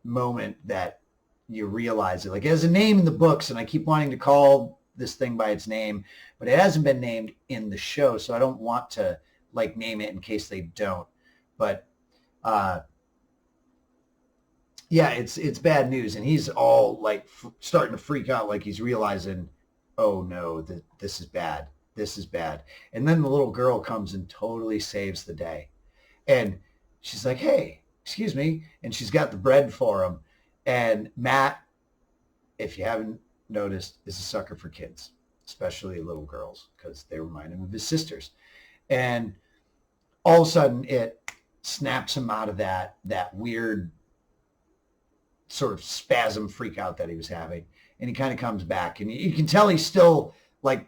moment that you realize it. Like, it has a name in the books, and I keep wanting to call this thing by its name, but it hasn't been named in the show, so I don't want to like name it in case they don't. But yeah, it's bad news, and he's all like starting to freak out, like he's realizing, oh no, this is bad. This is bad. And then the little girl comes and totally saves the day. And she's like, hey, excuse me. And she's got the bread for him. And Matt, if you haven't noticed, is a sucker for kids, especially little girls, because they remind him of his sisters. And all of a sudden it snaps him out of that weird sort of spasm freak out that he was having. And he kind of comes back, and you can tell he's still like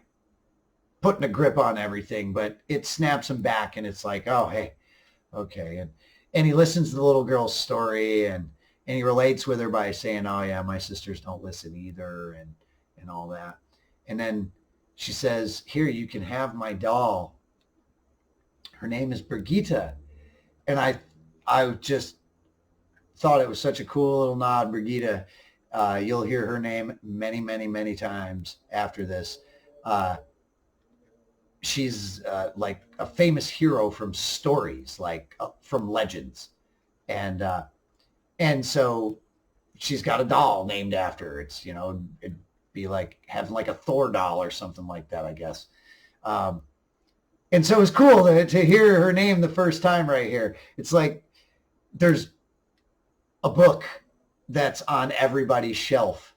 putting a grip on everything, but it snaps him back, and it's like, oh, hey, okay. And he listens to the little girl's story, and he relates with her by saying, oh yeah, my sisters don't listen either, and all that. And then she says, here, you can have my doll. Her name is Brigitte. And I just thought it was such a cool little nod, Brigitte. You'll hear her name many, many, many times after this. She's like a famous hero from stories, like from legends. And so she's got a doll named after her. It's, you know, it'd be like having like a Thor doll or something like that, I guess. And so it's cool to hear her name the first time right here. It's like there's a book that's on everybody's shelf,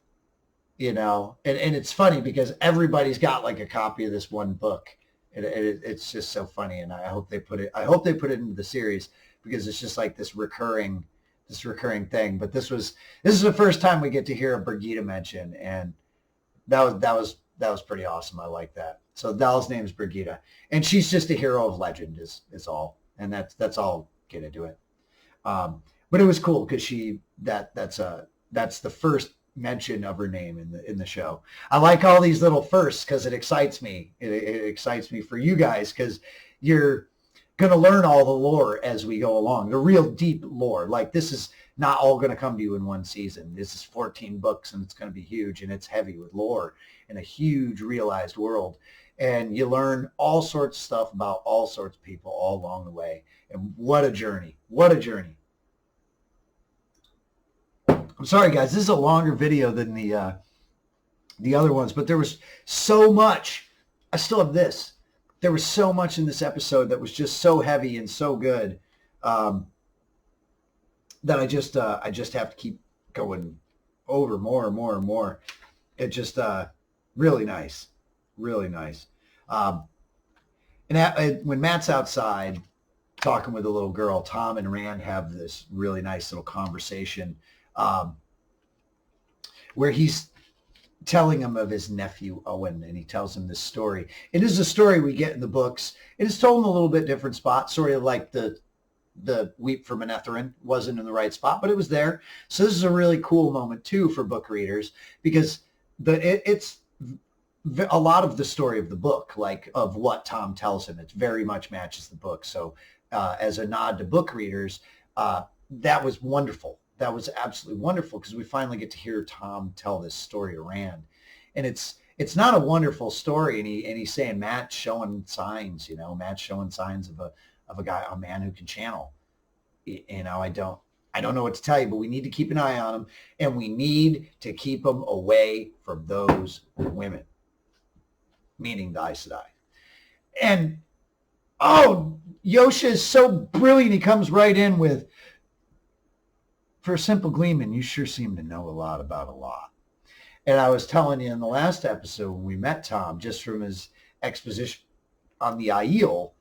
you know, and it's funny because everybody's got like a copy of this one book. It's just so funny, and I hope they put it into the series, because it's just like this recurring thing. But this is the first time we get to hear a Brigitte mention, and that was pretty awesome. I like that. So the doll's name is Brigitte, and she's just a hero of legend is all, and that's all get into it. But it was cool because that's the first mention of her name in the show. I like all these little firsts because it excites me. It excites me for you guys, because you're going to learn all the lore as we go along, the real deep lore. Like, this is not all going to come to you in one season. This is 14 books, and it's going to be huge, and it's heavy with lore and a huge realized world. And you learn all sorts of stuff about all sorts of people all along the way. And what a journey. What a journey. I'm sorry, guys. This is a longer video than the other ones, but there was so much. I still have this. There was so much in this episode that was just so heavy and so good that I just have to keep going over more and more and more. It just really nice, really nice. And when Matt's outside talking with the little girl, Thom and Rand have this really nice little conversation where he's telling him of his nephew Owen, and he tells him this story. It is a story we get in the books. It is told in a little bit different spot, sort of like the Weep for Manetheren wasn't in the right spot, but it was there. So this is a really cool moment too for book readers, because it's a lot of the story of the book, like of what Thom tells him. It very much matches the book. So as a nod to book readers, that was wonderful. That was absolutely wonderful, because we finally get to hear Thom tell this story to Rand. And it's not a wonderful story, and he's saying Matt's showing signs, Matt's showing signs of a guy, a man who can channel. I don't I don't know what to tell you, but we need to keep an eye on them, and we need to keep them away from those women, meaning the Aes Sedai. And, oh, Yosha is so brilliant. He comes right in with, for a simple gleeman, you sure seem to know a lot about a lot. And I was telling you in the last episode when we met Thom, just from his exposition on the Aiel,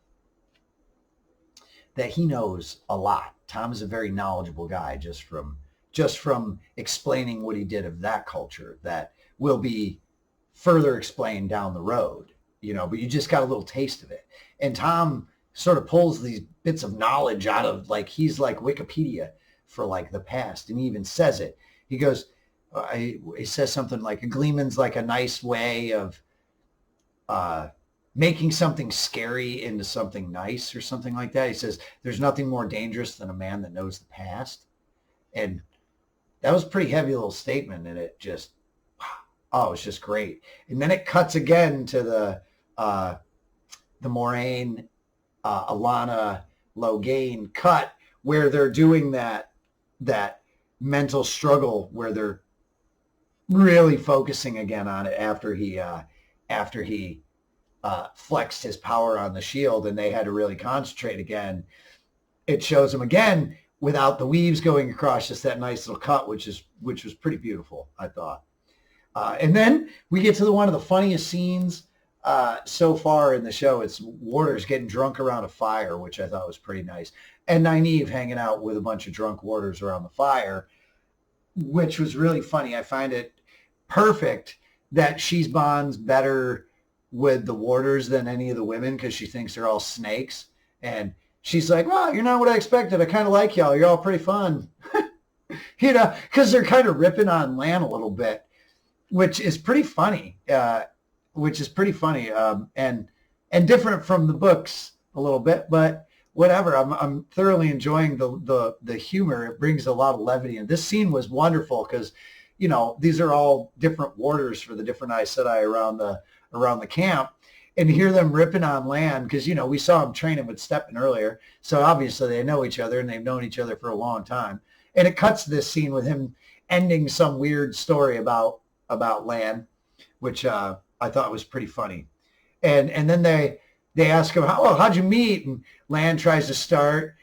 that he knows a lot. Thom is a very knowledgeable guy just from explaining what he did of that culture that will be further explained down the road, but you just got a little taste of it. And Thom sort of pulls these bits of knowledge out of, like, he's like Wikipedia for like the past. And he even says it. He goes, he says something like, a gleeman's like a nice way of making something scary into something nice or something like that. He says, there's nothing more dangerous than a man that knows the past. And that was a pretty heavy little statement. And it just, it's just great. And then it cuts again to the Moiraine, Alana, Logain cut, where they're doing that mental struggle where they're really focusing again on it after he flexed his power on the shield, and they had to really concentrate again. It shows him again without the weaves going across, just that nice little cut, which was pretty beautiful, I thought. And then we get to one of the funniest scenes so far in the show. It's warders getting drunk around a fire, which I thought was pretty nice. And Nynaeve hanging out with a bunch of drunk warders around the fire, which was really funny. I find it perfect that she bonds better with the warders than any of the women because she thinks they're all snakes. And she's like, well, you're not what I expected. I kind of like y'all. You're all pretty fun. Because they're kind of ripping on Lan a little bit, which is pretty funny. And different from the books a little bit, but whatever. I'm thoroughly enjoying the humor. It brings a lot of levity, and this scene was wonderful because, these are all different warders for the different Aes Sedai around the camp, and hear them ripping on Lan because we saw him training with Stepin earlier, so obviously they know each other and they've known each other for a long time. And it cuts to this scene with him ending some weird story about Lan, which I thought was pretty funny. And then they ask him, how'd you meet? And Lan tries to start,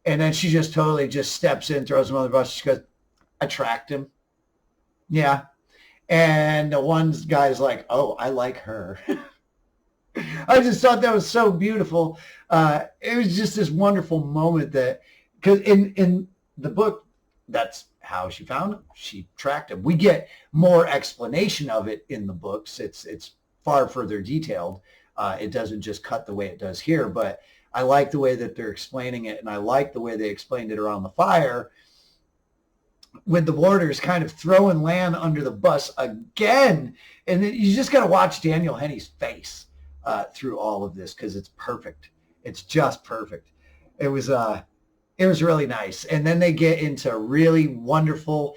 and then she just totally steps in, throws him on the bus. She goes, I tracked him. Yeah. And the one guy's like, oh, I like her. I just thought that was so beautiful. It was just this wonderful moment that, because in the book, that's how she found him. She tracked him. We get more explanation of it in the books. It's far further detailed. It doesn't just cut the way it does here, but I like the way that they're explaining it, and I like the way they explained it around the fire with the warders kind of throwing Lan under the bus again. And you just got to watch Daniel Henney's face through all of this because it's perfect. It's just perfect. It was really nice. And then they get into a really wonderful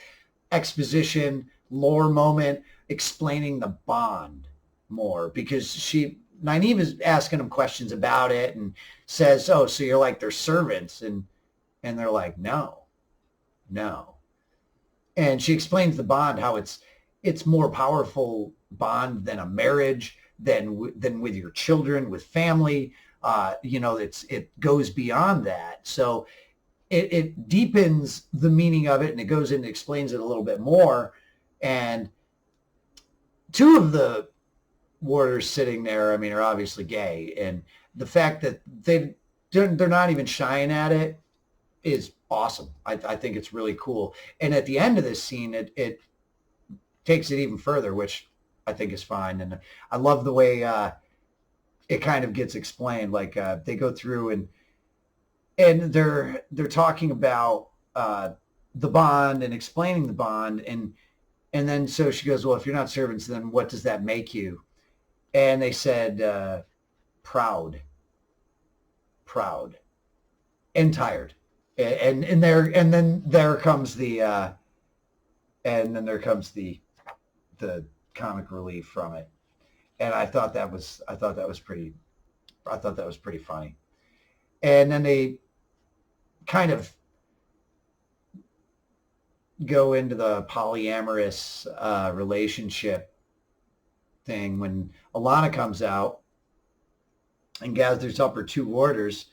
exposition, lore moment, explaining the bond more because Nynaeve is asking them questions about it and says, oh, so you're like their servants. And they're like, no. And she explains the bond, how it's more powerful bond than a marriage, than with your children, with family. It goes beyond that. So it deepens the meaning of it, and it goes in and explains it a little bit more. And two of the warders sitting there, are obviously gay, and the fact that they're not even shying at it is awesome. I think it's really cool. And at the end of this scene, it takes it even further, which I think is fine. And I love the way it kind of gets explained. Like they go through and they're talking about the bond and explaining the bond, and then so she goes, well, if you're not servants, then what does that make you? And they said proud and tired. And then there comes the comic relief from it, and I thought that was pretty funny. And then they kind of go into the polyamorous relationship thing when Alana comes out and gathers up her 2 warders,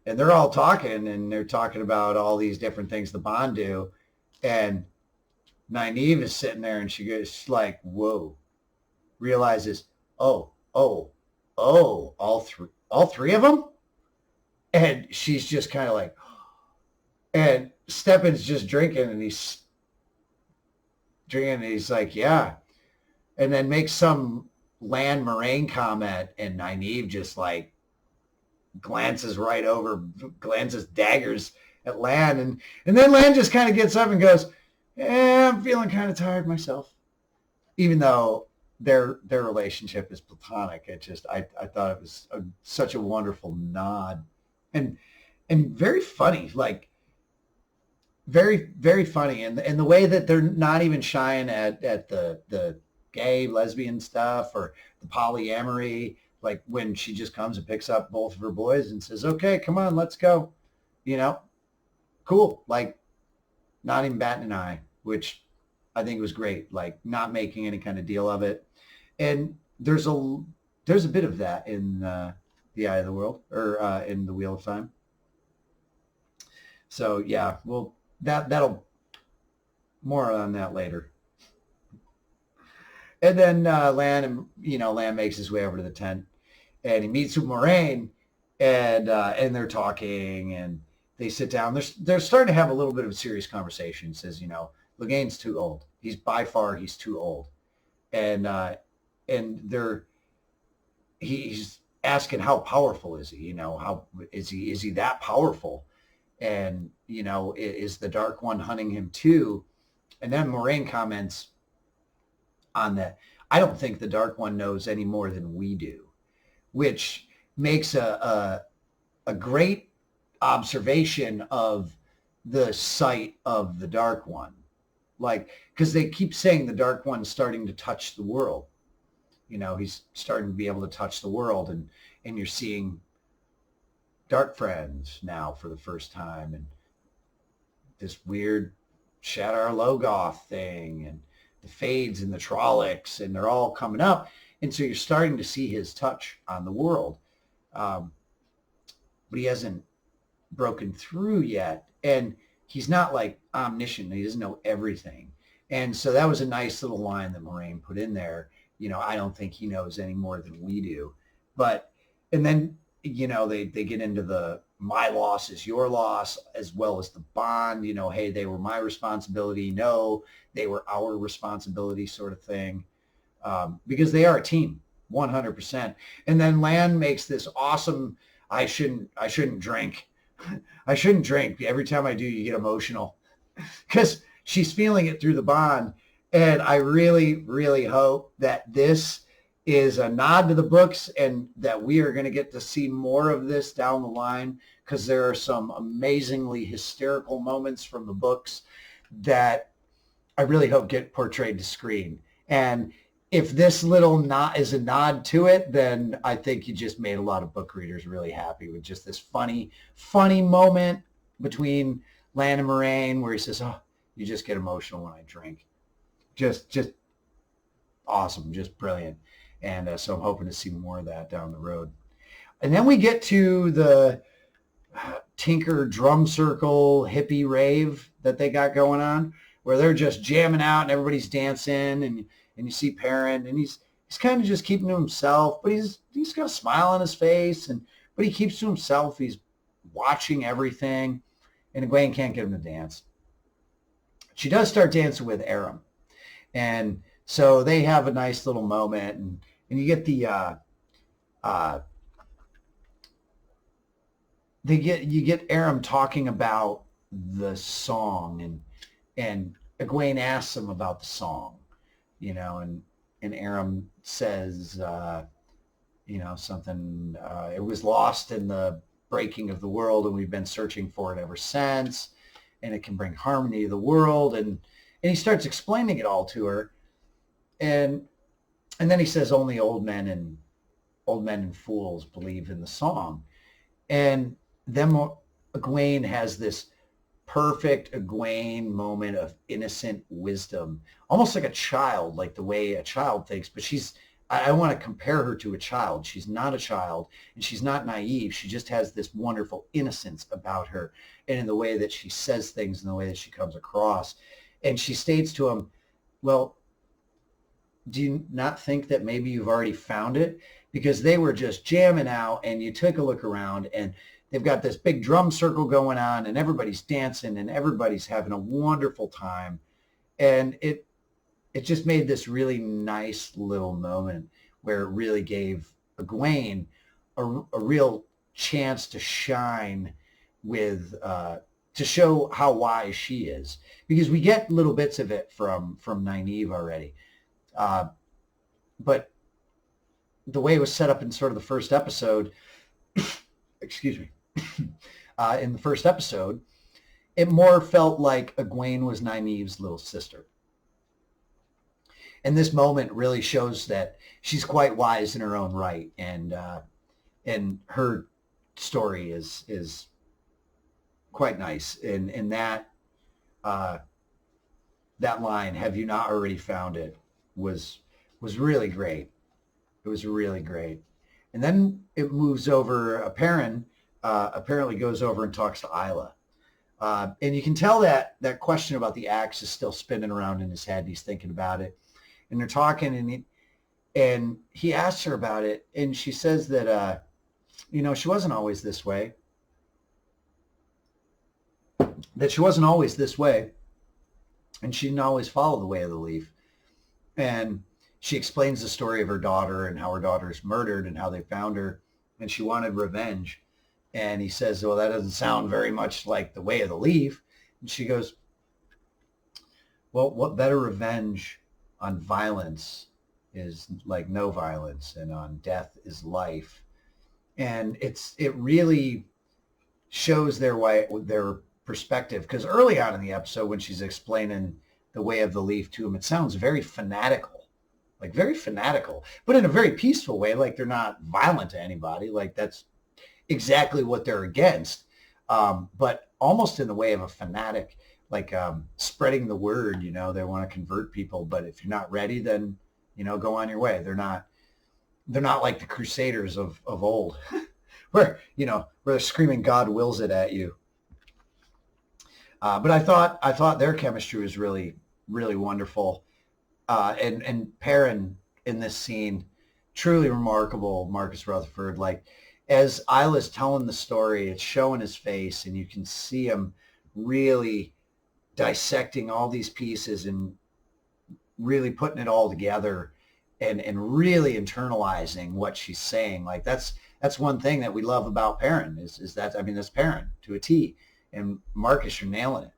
and they're all talking, and they're talking about all these different things the Bond do, and Nynaeve is sitting there, and she goes like, "Whoa!" Realizes, oh, all three of them, and she's just kind of like, and Stepan's just drinking, and he's drinking, and he's like, "Yeah," and then makes some Lan Moiraine comment, and Nynaeve just like glances right over, glances daggers at Lan, and then Lan just kind of gets up and goes, I'm feeling kind of tired myself, even though their relationship is platonic. It just I thought it was such a wonderful nod, and very funny, like very funny, and the way that they're not even shying at the gay lesbian stuff or the polyamory, like when she just comes and picks up both of her boys and says, okay, come on, let's go, cool, like not even batting an eye, which I think was great, like not making any kind of deal of it. And there's a bit of that in the Eye of the World, or in the Wheel of Time. So yeah, well, that'll more on that later. And then Lan makes his way over to the tent, and he meets with Moiraine, and they're talking, and they sit down. They're starting to have a little bit of a serious conversation. He says, Logain's too old. He's too old, and he's asking how powerful is he? How is he that powerful? And is the Dark One hunting him too? And then Moiraine comments on that. I don't think the Dark One knows any more than we do, which makes a great observation of the sight of the Dark One. Like, because they keep saying the Dark One's starting to touch the world. He's starting to be able to touch the world, and you're seeing dark friends now for the first time, and this weird Shadar Logoth thing, and the Fades and the Trollocs, and they're all coming up. And so you're starting to see his touch on the world. But he hasn't broken through yet. And he's not like omniscient. He doesn't know everything. And so that was a nice little line that Moiraine put in there. I don't think he knows any more than we do. And then, they get into the my loss is your loss, as well as the bond, hey, they were my responsibility. No, they were our responsibility, sort of thing. Because they are a team, 100%. And then Lan makes this awesome, I shouldn't drink. I shouldn't drink. Every time I do, you get emotional. Because she's feeling it through the bond. And I really, really hope that this is a nod to the books, and that we are going to get to see more of this down the line, because there are some amazingly hysterical moments from the books that I really hope get portrayed to screen. And if this little nod is a nod to it, then I think you just made a lot of book readers really happy with just this funny moment between Lan and Moiraine, where he says, oh, you just get emotional when I drink. Just awesome, just brilliant. And so I'm hoping to see more of that down the road. And then we get to the Tinker drum circle hippie rave that they got going on, where they're just jamming out and everybody's dancing, and you see Perrin, and he's kind of just keeping to himself, but he's got a smile on his face, but he keeps to himself. He's watching everything, and Egwene can't get him to dance. She does start dancing with Aram, and so they have a nice little moment, and you get the you get Aram talking about the song, and Egwene asks him about the song, and Aram says, something, it was lost in the breaking of the world, and we've been searching for it ever since, and it can bring harmony to the world, and he starts explaining it all to her, and then he says only old men and fools believe in the song. And then Egwene has this perfect Egwene moment of innocent wisdom, almost like a child, like the way a child thinks. But I want to compare her to a child. She's not a child, and she's not naive. She just has this wonderful innocence about her, and in the way that she says things, and the way that she comes across. And she states to him, well, do you not think that maybe you've already found it? Because they were just jamming out, and you took a look around, and they've got this big drum circle going on, and everybody's dancing, and everybody's having a wonderful time. And it just made this really nice little moment where it really gave Egwene a real chance to shine with, to show how wise she is. Because we get little bits of it from Nynaeve already. But the way it was set up in sort of the first episode, excuse me, in the first episode, it more felt like Egwene was Nynaeve's little sister. And this moment really shows that she's quite wise in her own right, and her story is quite nice. And that line, "Have you not already found it?" was really great. It was really great. And then it moves over. Perrin apparently goes over and talks to Isla. And you can tell that question about the axe is still spinning around in his head. And he's thinking about it. And they're talking, and he asks her about it. And she says that, she wasn't always this way. That she wasn't always this way. And she didn't always follow the way of the leaf. And she explains the story of her daughter and how her daughter's murdered and how they found her. And she wanted revenge. And he says, well, that doesn't sound very much like the way of the leaf. And she goes, well, what better revenge on violence is like no violence, and on death is life. And it really shows their perspective. Because early on in the episode, when she's explaining the way of the leaf to him, it sounds very fanatical, but in a very peaceful way. Like they're not violent to anybody. Like that's exactly what they're against. But almost in the way of a fanatic, like spreading the word, they want to convert people. But if you're not ready, then, go on your way. They're not like the Crusaders of old where they're screaming, God wills it at you. But I thought their chemistry was really, really wonderful. And Perrin in this scene, truly remarkable. Marcus Rutherford, like as Isla's telling the story, it's showing his face, and you can see him really dissecting all these pieces and really putting it all together and really internalizing what she's saying. Like that's one thing that we love about Perrin is that, that's Perrin to a T. And Marcus, you're nailing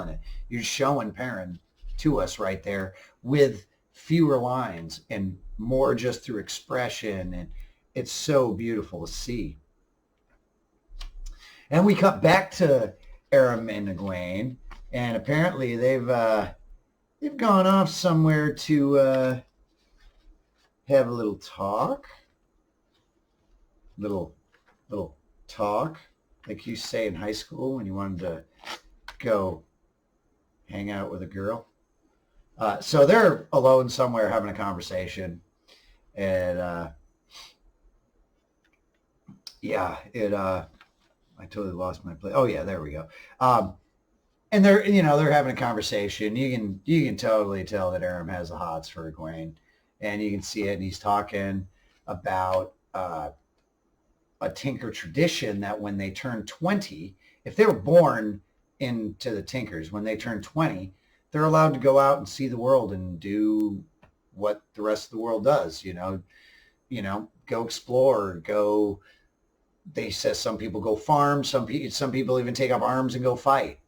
it. You're showing Perrin to us right there with fewer lines and more just through expression. And it's so beautiful to see. And we cut back to Aram and Egwene, and apparently they've gone off somewhere to have a little talk. Little talk, like you say in high school when you wanted to go hang out with a girl. So they're alone somewhere having a conversation, and I totally lost my place. Oh yeah, there we go. And they're having a conversation. You can totally tell that Aram has the hots for Egwene, and you can see it. And he's talking about a Tinker tradition that when they turn 20, if they were born into the Tinkers, when they turn 20, they're allowed to go out and see the world and do what the rest of the world does. Go explore, go. They says some people go farm, some people even take up arms and go fight.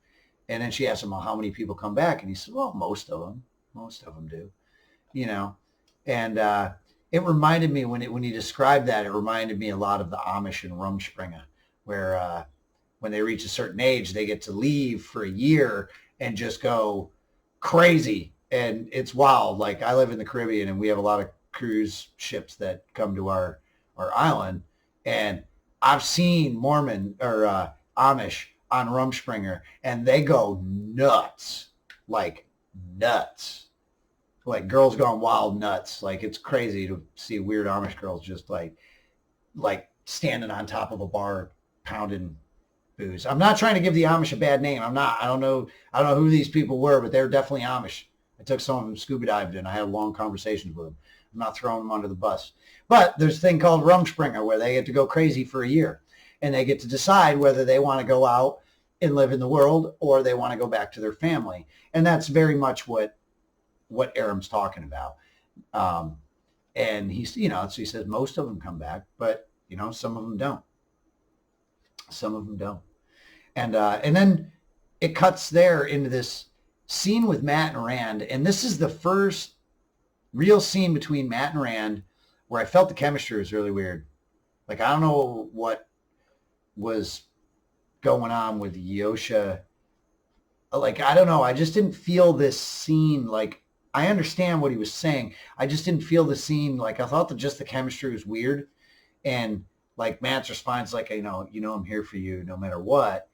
And then she asked him, well, how many people come back? And he said, well, most of them do, And it reminded me when he described that, it reminded me a lot of the Amish in Rumspringa, where when they reach a certain age, they get to leave for a year and just go crazy. And it's wild. Like I live in the Caribbean, and we have a lot of cruise ships that come to our island, and I've seen Mormon or Amish on Rumspringa, and they go nuts, like nuts. Like girls gone wild nuts. Like it's crazy to see weird Amish girls just like standing on top of a bar pounding booze. I'm not trying to give the Amish a bad name. I'm not. I don't know who these people were, but they're definitely Amish. I took some of them scuba diving and I had long conversations with them. I'm not throwing them under the bus. But there's a thing called Rumspringa where they get to go crazy for a year and they get to decide whether they want to go out and live in the world or they want to go back to their family. And that's very much what Aram's talking about. And he's, so he says most of them come back, but, some of them don't. Some of them don't. And then it cuts there into this scene with Matt and Rand. And this is the first real scene between Matt and Rand where I felt the chemistry was really weird. Like, I don't know what was going on with Yosha. Like, I don't know. I just didn't feel this scene. Like, I understand what he was saying. I just didn't feel the scene. Like, I thought that just the chemistry was weird. And like Matt's response, like, I'm here for you no matter what.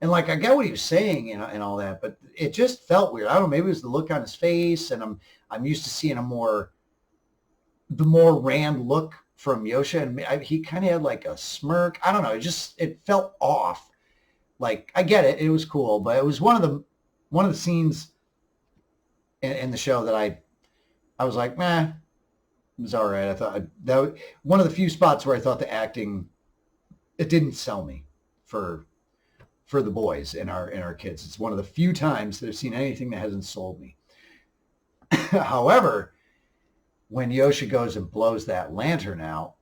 And like, I get what he was saying and all that, but it just felt weird. I don't know, maybe it was the look on his face, and I'm used to seeing the more Rand look from Yosha, and he kind of had like a smirk. I don't know. It felt off. Like, I get it. It was cool, but it was one of the scenes in the show that I was like, meh. It was all right. I thought that one of the few spots where I thought the acting, it didn't sell me for the boys and our kids. It's one of the few times that I've seen anything that hasn't sold me. However, when Yosha goes and blows that lantern out,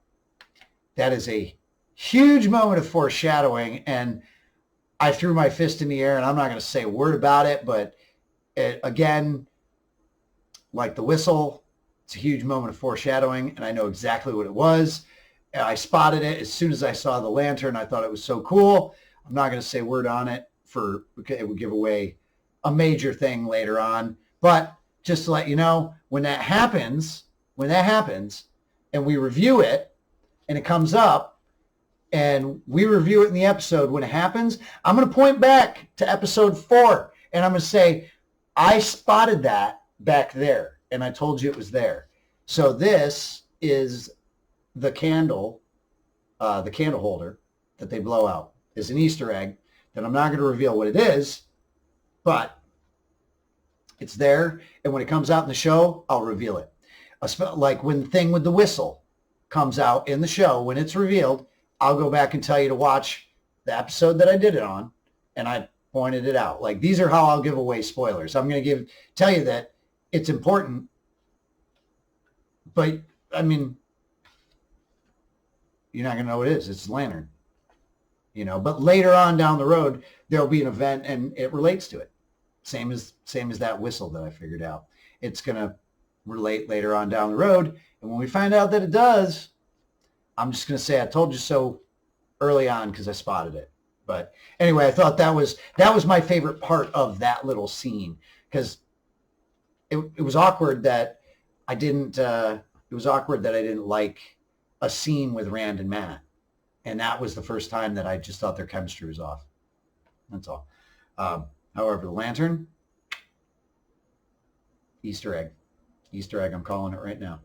that is a huge moment of foreshadowing. And I threw my fist in the air, and I'm not going to say a word about it, but again, like the whistle, it's a huge moment of foreshadowing, and I know exactly what it was. And I spotted it as soon as I saw the lantern. I thought it was so cool. I'm not going to say a word on it because it would give away a major thing later on. But just to let you know, when that happens, and we review it, and it comes up, and we review it in the episode when it happens, I'm going to point back to episode 4, and I'm going to say, I spotted that back there. And I told you it was there. So this is the candle holder that they blow out. Is an Easter egg that I'm not going to reveal what it is, but it's there. And when it comes out in the show, I'll reveal it. Like when the thing with the whistle comes out in the show, when it's revealed, I'll go back and tell you to watch the episode that I did it on, and I pointed it out. Like, these are how I'll give away spoilers. I'm going to tell you that it's important, but I mean, you're not going to know what it is. It's a lantern, but later on down the road, there'll be an event and it relates to it. Same as that whistle that I figured out. It's going to relate later on down the road. And when we find out that it does, I'm just going to say, I told you so early on because I spotted it. But anyway, I thought that was my favorite part of that little scene, because it was awkward that I didn't like a scene with Rand and Matt. And that was the first time that I just thought their chemistry was off. That's all. However, the lantern, Easter egg, I'm calling it right now.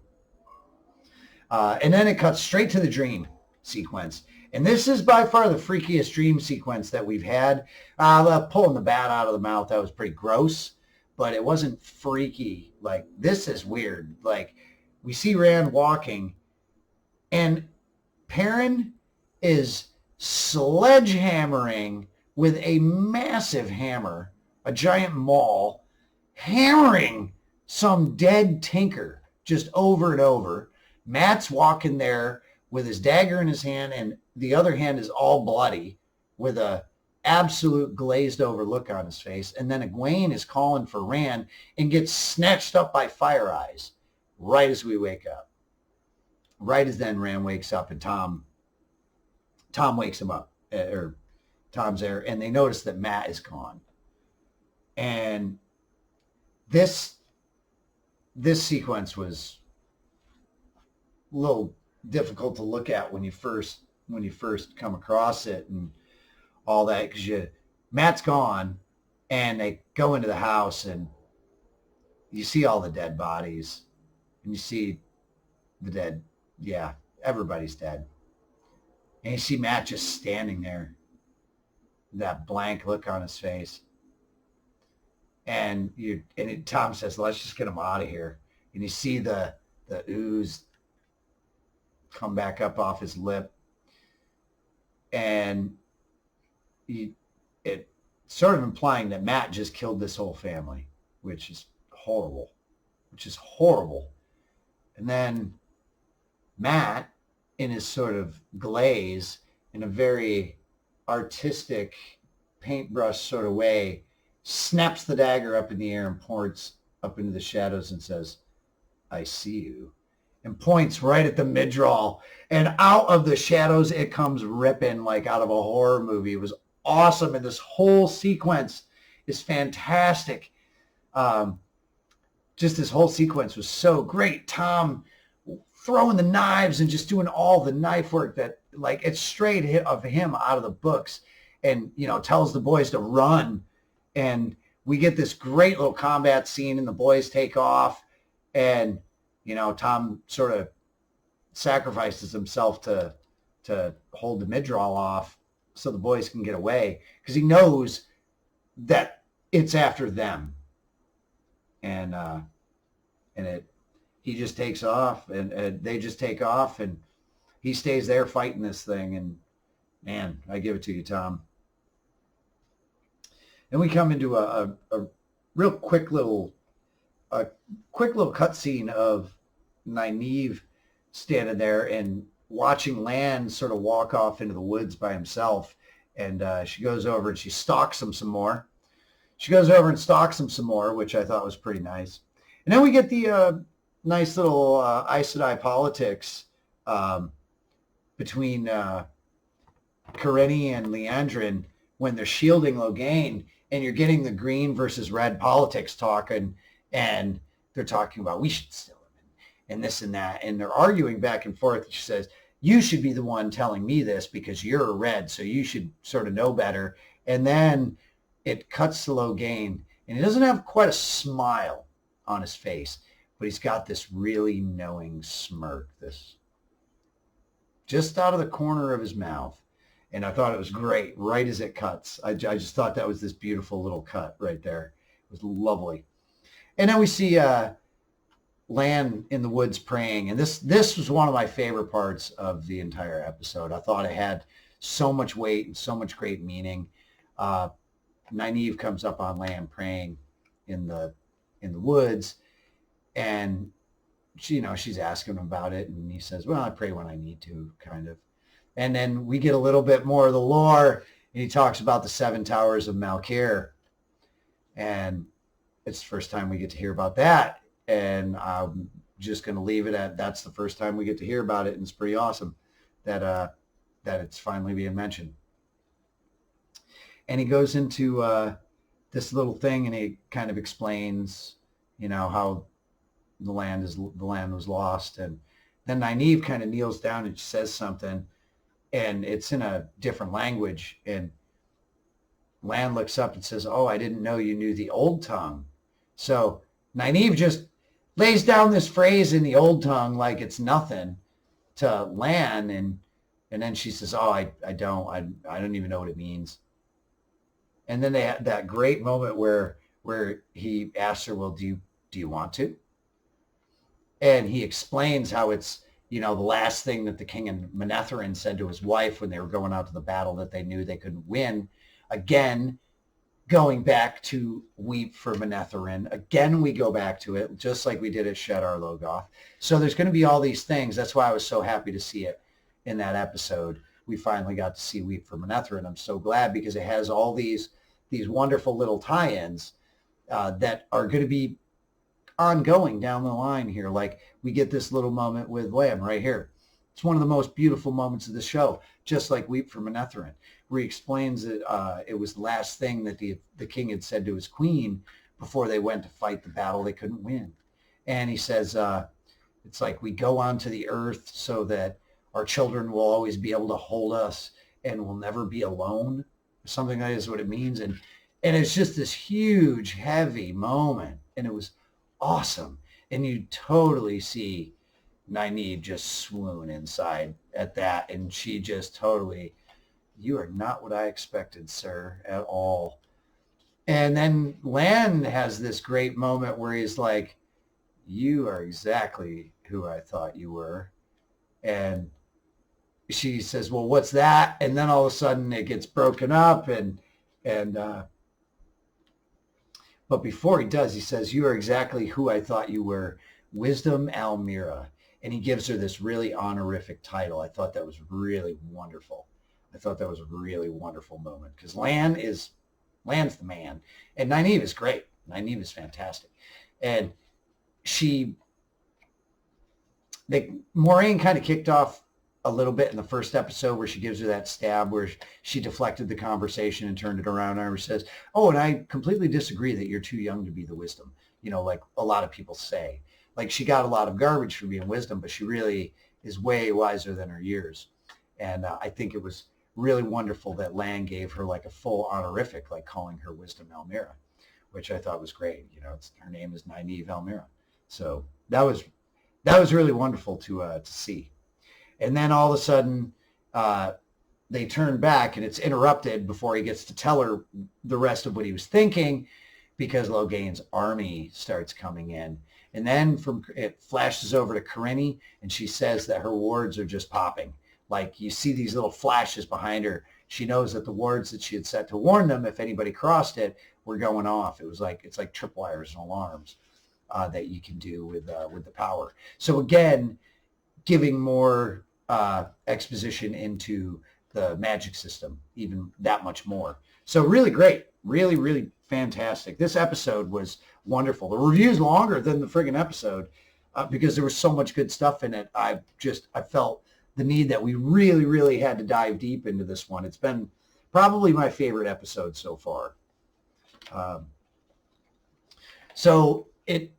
And then it cuts straight to the dream sequence. And this is by far the freakiest dream sequence that we've had. Pulling the bat out of the mouth, that was pretty gross. But it wasn't freaky. Like, this is weird. Like, we see Rand walking, and Perrin is sledgehammering with a massive hammer, a giant maul, hammering some dead tinker just over and over. Matt's walking there with his dagger in his hand, and the other hand is all bloody with a absolute glazed over look on his face. And then Egwene is calling for Rand and gets snatched up by Fire Eyes right as we wake up. Right as then Rand wakes up, and Thom wakes him up, or Thom's there, and they notice that Matt is gone. And this sequence was a little difficult to look at when you first come across it and all that, because Matt's gone, and they go into the house, and you see all the dead bodies, and you see the dead. Yeah, everybody's dead. And you see Matt just standing there, that blank look on his face. And Thom says, let's just get him out of here. And you see the ooze come back up off his lip. And it sort of implying that Matt just killed this whole family, which is horrible. And then Matt, in his sort of glaze, in a very artistic paintbrush sort of way, snaps the dagger up in the air and points up into the shadows and says, I see you, and points right at the midroll. And out of the shadows, it comes ripping like out of a horror movie. It was awesome. And this whole sequence is fantastic. Just this whole sequence was so great. Thom throwing the knives and just doing all the knife work that, like, it's straight of him out of the books, and, you know, tells the boys to run. And we get this great little combat scene, and the boys take off, and, you know, Thom sort of sacrifices himself to hold the midroll off so the boys can get away, because he knows that it's after them. And he just takes off, and they just take off, and he stays there fighting this thing. And man, I give it to you, Thom. And we come into a real quick little cutscene of Nynaeve standing there and watching Lan sort of walk off into the woods by himself. And she goes over and she stalks him some more. Which I thought was pretty nice. And then we get the nice little Aes Sedi politics between Karenni and Liandrin when they're shielding Logain, and you're getting the green versus red politics talking, and they're talking about, we should still him and this and that, and they're arguing back and forth. She says, you should be the one telling me this because you're a red, so you should sort of know better. And then it cuts to Logain, and he doesn't have quite a smile on his face, but he's got this really knowing smirk, this just out of the corner of his mouth. And I thought it was great right as it cuts. I just thought that was this beautiful little cut right there. It was lovely. And then we see Lan in the woods praying. And this was one of my favorite parts of the entire episode. I thought it had so much weight and so much great meaning. Nynaeve comes up on Lan praying in the woods, and she's asking him about it, and he says, well, I pray when I need to, kind of. And then we get a little bit more of the lore, and he talks about the 7 Towers of Malkir, and it's the first time we get to hear about that. And I'm just going to leave it at that's the first time we get to hear about it, and it's pretty awesome that it's finally being mentioned. And he goes into this little thing, and he kind of explains, how the land was lost. And then Nynaeve kind of kneels down and says something, and it's in a different language. And Lan looks up and says, oh, I didn't know you knew the old tongue. So Nynaeve just lays down this phrase in the old tongue like it's nothing to Lan, and then she says, oh, I don't even know what it means. And then they had that great moment where he asks her, well, do you want to? And he explains how it's, the last thing that the king and Manetheren said to his wife when they were going out to the battle that they knew they couldn't win. Again, going back to weep for Manetheren. Again, we go back to it, just like we did at Shadar Logoth. So there's going to be all these things. That's why I was so happy to see it in that episode. We finally got to see Weep for Manetheren. I'm so glad, because it has all these wonderful little tie-ins that are going to be ongoing down the line here. Like, we get this little moment with Lamb right here. It's one of the most beautiful moments of the show, just like Weep for Manetheren, where he explains that it was the last thing that the king had said to his queen before they went to fight the battle they couldn't win. And he says, it's like, we go onto the earth so that our children will always be able to hold us and will never be alone. something like is what it means. And it's just this huge, heavy moment. And it was awesome. And you totally see Nynaeve just swoon inside at that. And she just totally, you are not what I expected, sir, at all. And then Lan has this great moment where he's like, you are exactly who I thought you were. And she says, well, what's that? And then all of a sudden it gets broken up. But before he does, he says, you are exactly who I thought you were, Wisdom Almira. And he gives her this really honorific title. I thought that was really wonderful. I thought that was a really wonderful moment because Lan's the man. And Nynaeve is great. Nynaeve is fantastic. And Moiraine kind of kicked off a little bit in the first episode where she gives her that stab where she deflected the conversation and turned it around and says, oh, and I completely disagree that you're too young to be the wisdom, like a lot of people say. Like she got a lot of garbage for being wisdom, but she really is way wiser than her years. And I think it was really wonderful that Lan gave her like a full honorific, like calling her Wisdom Almira, which I thought was great. Her name is Nynaeve Almira. So that was really wonderful to see. And then all of a sudden, they turn back and it's interrupted before he gets to tell her the rest of what he was thinking because Logain's army starts coming in. And then it flashes over to Karenni and she says that her wards are just popping. Like you see these little flashes behind her. She knows that the wards that she had set to warn them if anybody crossed it were going off. It's like tripwires and alarms that you can do with the power. So again, giving more exposition into the magic system, even that much more. So really great, really, really fantastic. This episode was wonderful. The review's longer than the friggin' episode because there was so much good stuff in it. I felt the need that we really, really had to dive deep into this one. It's been probably my favorite episode so far. So it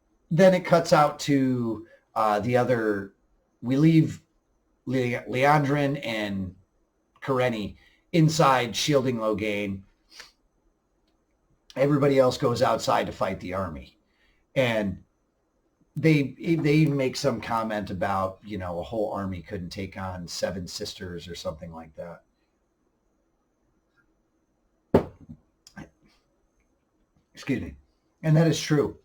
cuts out to the other. We leave Liandrin and Karenni inside shielding Logain. Everybody else goes outside to fight the army. And they make some comment about, a whole army couldn't take on 7 sisters or something like that. Excuse me. And that is true.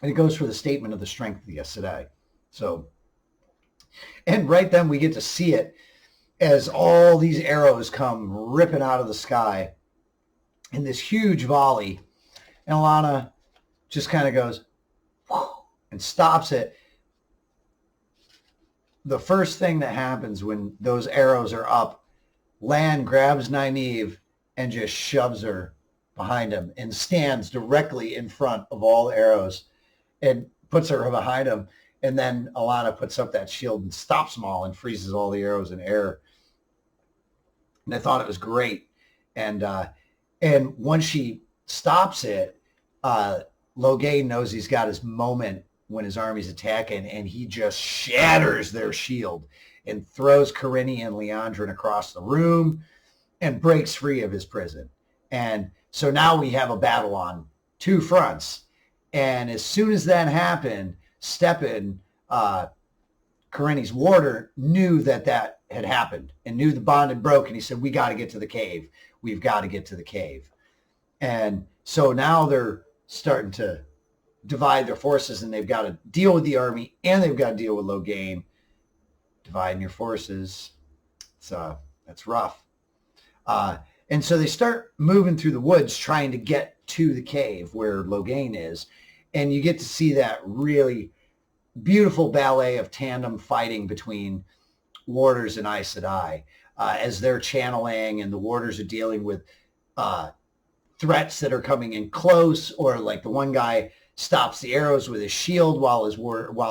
And it goes for the statement of the strength of the Aes Sedi. So, and right then we get to see it as all these arrows come ripping out of the sky in this huge volley. And Alanna just kind of goes, whew, and stops it. The first thing that happens when those arrows are up, Lan grabs Nynaeve and just shoves her behind him and stands directly in front of all the arrows and puts her behind him. And then Alanna puts up that shield and stops them all and freezes all the arrows in air. And I thought it was great. And once she stops it, Logain knows he's got his moment when his army's attacking, and he just shatters their shield and throws Karenni and Liandrin across the room and breaks free of his prison. And so now we have a battle on 2 fronts. And as soon as that happened, Stepan, Karenni's warder, knew that had happened and knew the bond had broken. He said, we got to get to the cave. We've got to get to the cave. And so now they're starting to divide their forces, and they've got to deal with the army and they've got to deal with Logain. Dividing your forces, that's rough. And so they start moving through the woods trying to get to the cave where Logain is. And you get to see that really beautiful ballet of tandem fighting between warders and Aes Sedi as they're channeling, and the warders are dealing with threats that are coming in close, or like the one guy stops the arrows with his shield while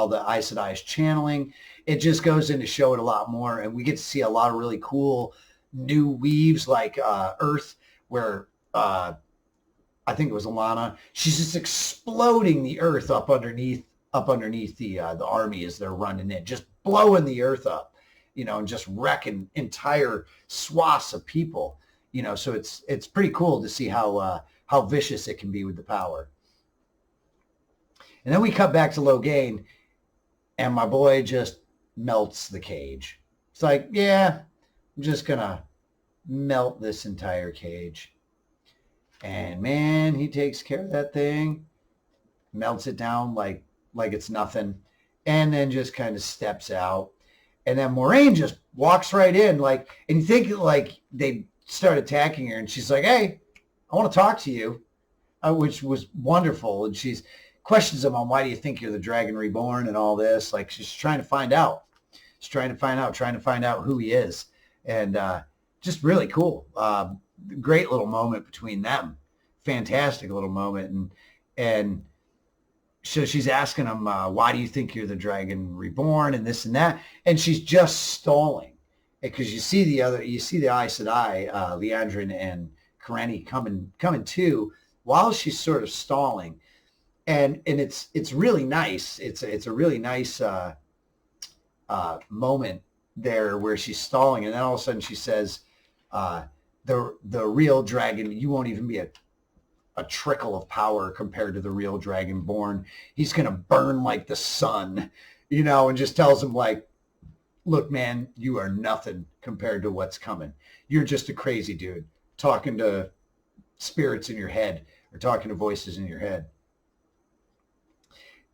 the Aes Sedi is channeling. It just goes in to show it a lot more, and we get to see a lot of really cool new weaves like Earth, where I think it was Alanna. She's just exploding the earth up underneath the army as they're running in, just blowing the earth up, and just wrecking entire swaths of people. so it's pretty cool to see how vicious it can be with the power. And then we cut back to Logain, and my boy just melts the cage. It's like, yeah, I'm just going to melt this entire cage. And man, he takes care of that thing, melts it down like it's nothing, and then just kind of steps out. And then Moiraine just walks right in, and you think they start attacking her, and she's like, hey, I want to talk to you, which was wonderful. And she's questions him on why do you think you're the Dragon Reborn and all this. Like, she's trying to find out. She's trying to find out who he is. And just really cool. Great little moment between them. Fantastic little moment. And so she's asking him, why do you think you're the Dragon Reborn and this and that? And she's just stalling. Because you see the Aes Sedi, Liandrin and Karenni coming too, while she's sort of stalling. And it's really nice. It's a really nice moment there where she's stalling, and then all of a sudden she says, "The real dragon, you won't even be a trickle of power compared to the real Dragonborn. He's gonna burn like the sun," and just tells him like, "Look, man, you are nothing compared to what's coming. You're just a crazy dude talking to spirits in your head or talking to voices in your head."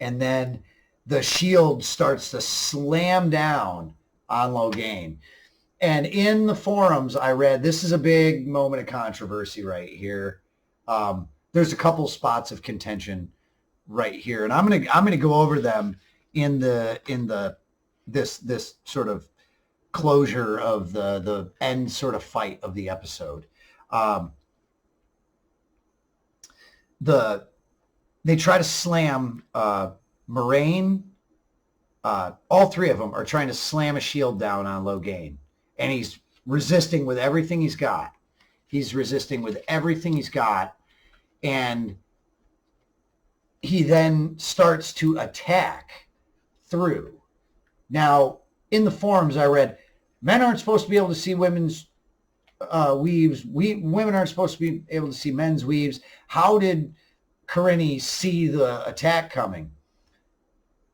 And then the shield starts to slam down on Logain. And in the forums, I read, this is a big moment of controversy right here. There's a couple spots of contention right here, and I'm gonna go over them in this sort of closure of the end sort of fight of the episode. They try to slam Moiraine. All three of them are trying to slam a shield down on Logain, and he's resisting with everything he's got. And he then starts to attack through. Now, in the forums I read, men aren't supposed to be able to see women's weaves. Women aren't supposed to be able to see men's weaves. How did Karenni see the attack coming?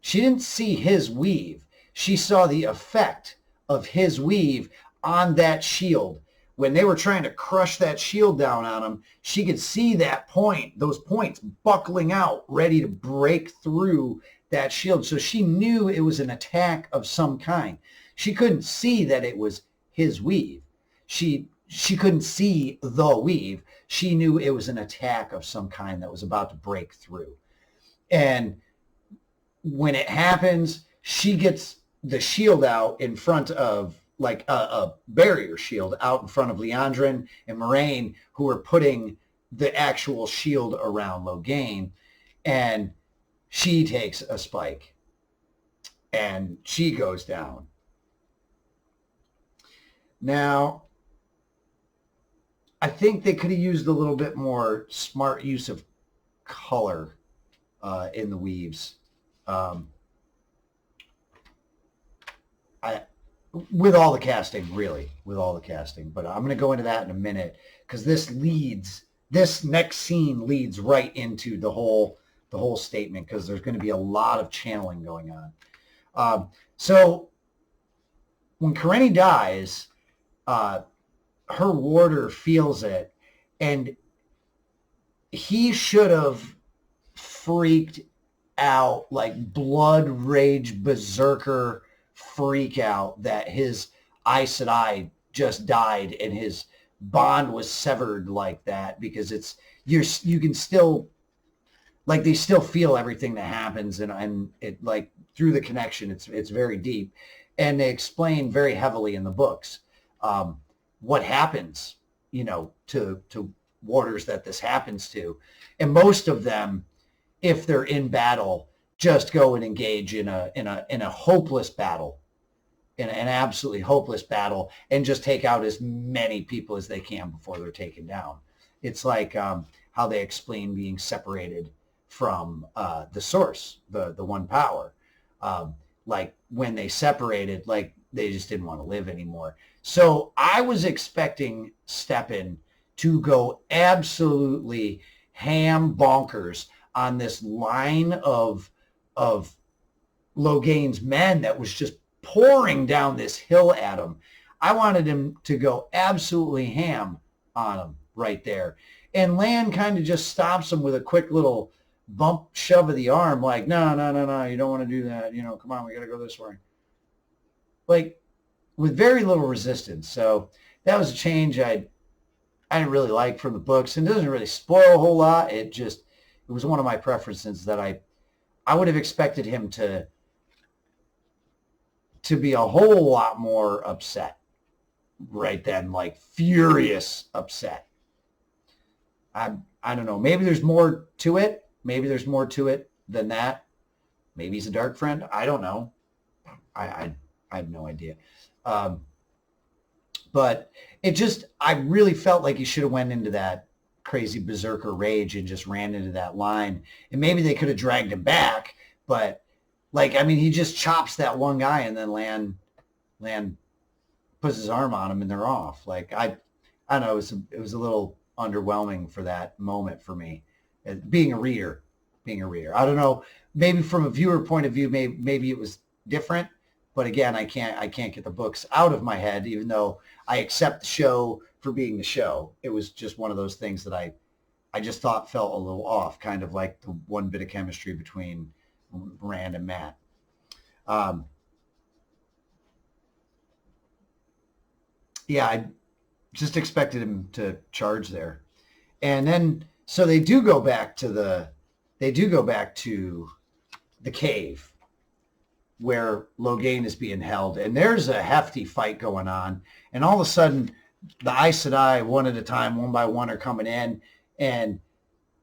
She didn't see his weave. She saw the effect of his weave on that shield. When they were trying to crush that shield down on him, she could see those points buckling out, ready to break through that shield. So she knew it was an attack of some kind. She couldn't see that it was his weave. She couldn't see the weave. She knew it was an attack of some kind that was about to break through. And when it happens, she gets the shield out in front of, like a barrier shield out in front of Liandrin and Moiraine, who are putting the actual shield around Logain, and she takes a spike and she goes down. Now, I think they could have used a little bit more smart use of color in the weaves. With all the casting, but I'm going to go into that in a minute, because this next scene leads right into the whole statement, because there's going to be a lot of channeling going on. So when Karenni dies, her warder feels it, and he should have freaked out, like blood rage berserker freak out, that his Aes Sedi just died and his bond was severed like that, because you can still, like, they still feel everything that happens, and it, like, through the connection, it's very deep, and they explain very heavily in the books what happens, to warders that this happens to, and most of them, if they're in battle, just go and engage in a hopeless battle, in an absolutely hopeless battle, and just take out as many people as they can before they're taken down. It's like how they explain being separated from the source, the one power. Like when they separated, like They just didn't want to live anymore. So I was expecting Steppen to go absolutely ham bonkers on this line of Logain's men that was just pouring down this hill at him. I wanted him to go absolutely ham on him right there. And Lan kind of just stops him with a quick little bump shove of the arm, like, no, you don't want to do that. Come on, we got to go this way. Like, with very little resistance. So that was a change I didn't really like from the books, and it doesn't really spoil a whole lot. It was one of my preferences that I would have expected him to be a whole lot more upset right then, like furious upset. I don't know. Maybe there's more to it. Maybe there's more to it than that. Maybe he's a dark friend. I don't know. I have no idea. But I really felt like he should have went into that crazy berserker rage and just ran into that line. And maybe they could have dragged him back, but he just chops that one guy, and then Lan puts his arm on him and they're off. I don't know. It was a little underwhelming for that moment for me, being a reader. I don't know. Maybe from a viewer point of view, maybe it was different. But again, I can't get the books out of my head, even though I accept the show for being the show. It was just one of those things that I just thought felt a little off, kind of like the one bit of chemistry between Rand and Matt. Yeah, I just expected him to charge there. And then, so they do go back to the cave where Logain is being held, and there's a hefty fight going on, and all of a sudden the Aes Sedi, one at a time, one by one, are coming in, and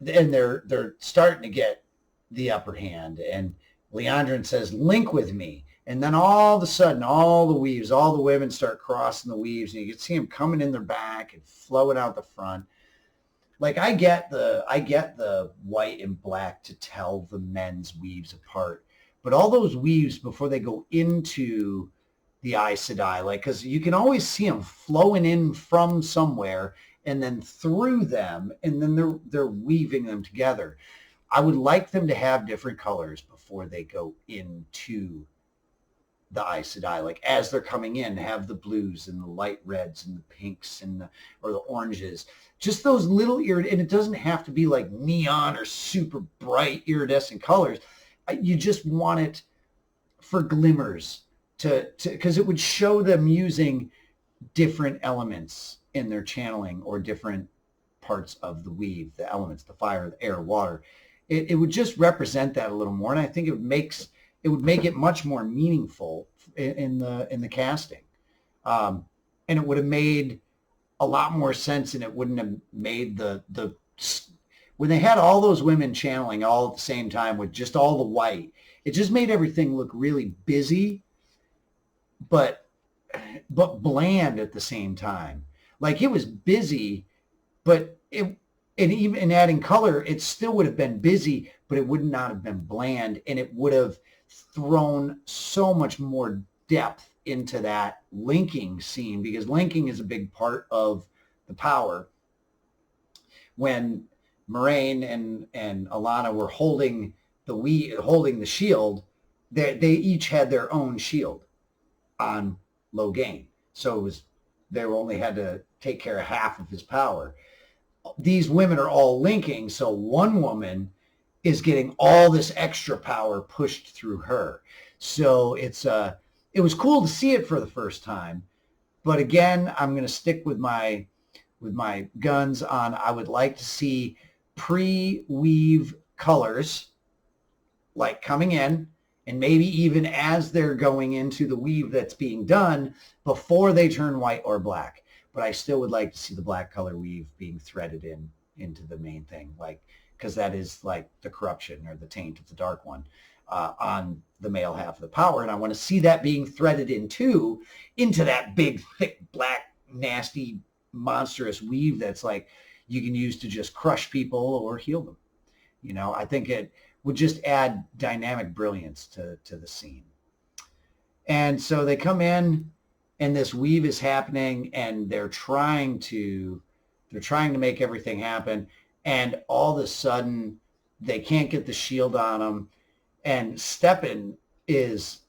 they're starting to get the upper hand, and Liandrin says, "Link with me," and then all of a sudden all the women start crossing the weaves, and you can see them coming in their back and flowing out the front. I get the white and black to tell the men's weaves apart. But all those weaves before they go into the Aes Sedi, because you can always see them flowing in from somewhere and then through them, and then they're weaving them together. I would like them to have different colors before they go into the Aes Sedi. As they're coming in, have the blues and the light reds and the pinks or the oranges. Just those little and it doesn't have to be like neon or super bright iridescent colors. You just want it for glimmers because it would show them using different elements in their channeling, or different parts of the weave, the elements, the fire, the air, water. It would just represent that a little more, and I think it would make it much more meaningful in the casting, and it would have made a lot more sense, and it wouldn't have made the when they had all those women channeling all at the same time with just all the white, it just made everything look really busy, but bland at the same time. It was busy, but and even adding color, it still would have been busy, but it would not have been bland, and it would have thrown so much more depth into that linking scene, because linking is a big part of the power. When Moiraine and Alanna were holding the shield, they each had their own shield on Logain. So they only had to take care of half of his power. These women are all linking, so one woman is getting all this extra power pushed through her. So it was cool to see it for the first time. But again, I'm going to stick with my guns on, I would like to see pre-weave colors coming in, and maybe even as they're going into the weave that's being done before they turn white or black. But I still would like to see the black color weave being threaded into the main thing, because that is the corruption or the taint of the Dark One on the male half of the power, and I want to see that being threaded into that big, thick, black, nasty, monstrous weave that's you can use to just crush people or heal them. I think it would just add dynamic brilliance to the scene. And so they come in, and this weave is happening, and they're trying to make everything happen. And all of a sudden, they can't get the shield on them. And Steppen is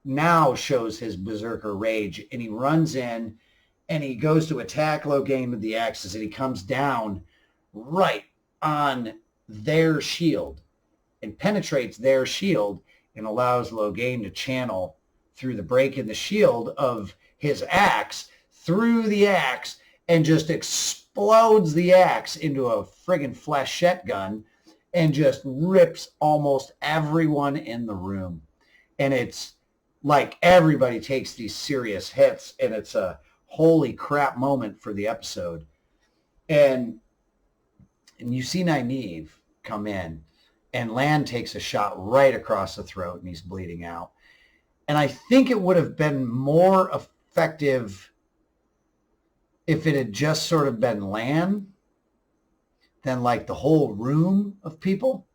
now shows his berserker rage, and he runs in, and he goes to attack Logain with the axes, and he comes down right on their shield and penetrates their shield and allows Logain to channel through the break in the shield of his axe through the axe and just explodes the axe into a friggin' flechette gun and just rips almost everyone in the room. And it's like everybody takes these serious hits, and it's a holy crap moment for the episode. And you see Nynaeve come in, and Lan takes a shot right across the throat, and he's bleeding out. And I think it would have been more effective if it had just sort of been Lan than like the whole room of people.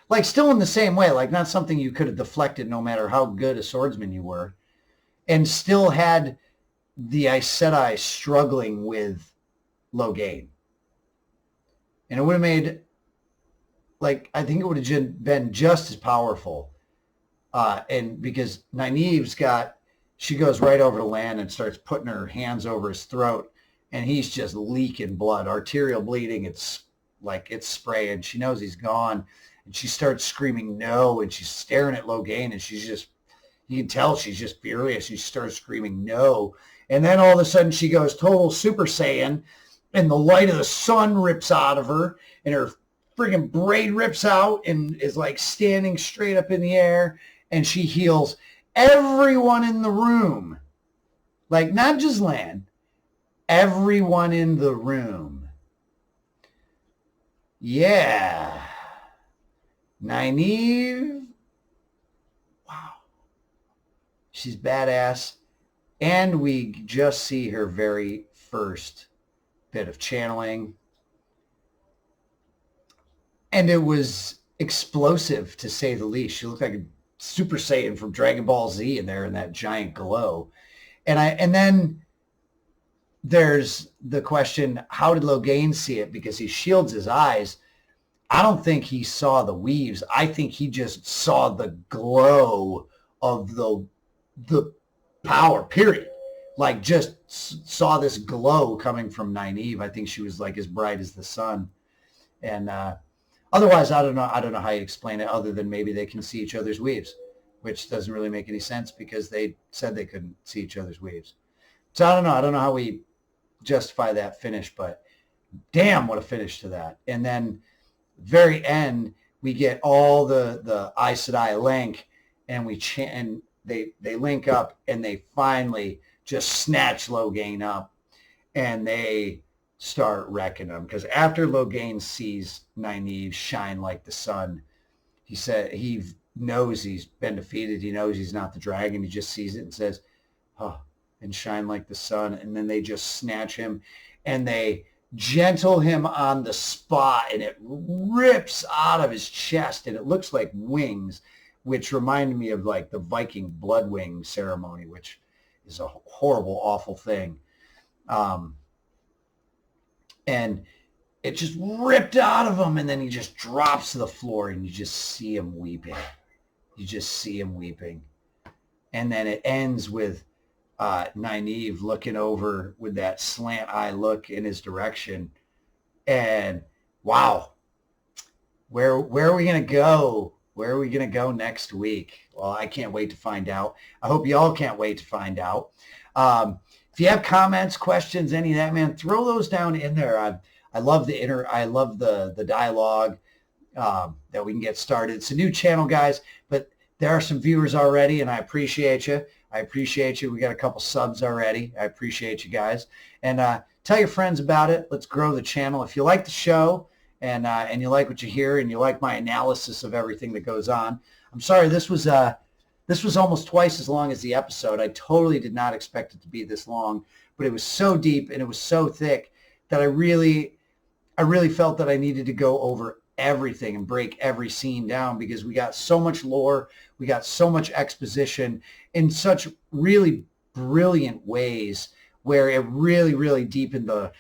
Like still in the same way, like not something you could have deflected no matter how good a swordsman you were, and still had the Aes Sedi struggling with Logain. And it would have made, like, I think it would have been just as powerful. And because Nynaeve's she goes right over to Lan and starts putting her hands over his throat, and he's just leaking blood, arterial bleeding. It's spraying. She knows he's gone, and she starts screaming no, and she's staring at Logain, and you can tell she's just furious. She starts screaming no, and then all of a sudden she goes total Super Saiyan, and the light of the sun rips out of her, and her friggin' braid rips out and is like standing straight up in the air, and she heals everyone in the room. Like, not just Lan, everyone in the room. Yeah. Nynaeve. Wow. She's badass. And we just see her very first bit of channeling. And it was explosive, to say the least. She looked like a Super Saiyan from Dragon Ball Z in there in that giant glow. And then there's the question, how did Logain see it? Because he shields his eyes. I don't think he saw the weaves. I think he just saw the glow of the power, period. Like, just saw this glow coming from Nynaeve. I think she was like as bright as the sun. And otherwise, I don't know how you explain it, other than maybe they can see each other's weaves, which doesn't really make any sense because they said they couldn't see each other's weaves. So I don't know how we justify that finish, but damn, what a finish to that. And then very end, we get all the Aes Sedai link, and they link up, and they finally just snatch Logain up, and they start wrecking him. Because after Logain sees Nynaeve shine like the sun, he said he knows he's been defeated. He knows he's not the dragon. He just sees it and says, oh, and shine like the sun. And then they just snatch him, and they gentle him on the spot, and it rips out of his chest, and it looks like wings, which reminded me of like the Viking blood wing ceremony, which is a horrible, awful thing. And it just ripped out of him, and then he just drops to the floor, and you just see him weeping. And then it ends with Nynaeve looking over with that slant eye look in his direction. And wow, where are we going to go? Where are we going to go next week? Well, I can't wait to find out. I hope you all can't wait to find out. If you have comments, questions, any of that, man, throw those down in there. I love the dialogue that we can get started. It's a new channel, guys, but there are some viewers already, and I appreciate you. We got a couple subs already. I appreciate you guys. And tell your friends about it. Let's grow the channel. If you like the show and you like what you hear, and you like my analysis of everything that goes on, I'm sorry, this was almost twice as long as the episode. I totally did not expect it to be this long, but it was so deep and it was so thick that I really felt that I needed to go over everything and break every scene down, because we got so much lore, we got so much exposition in such really brilliant ways, where it really deepened the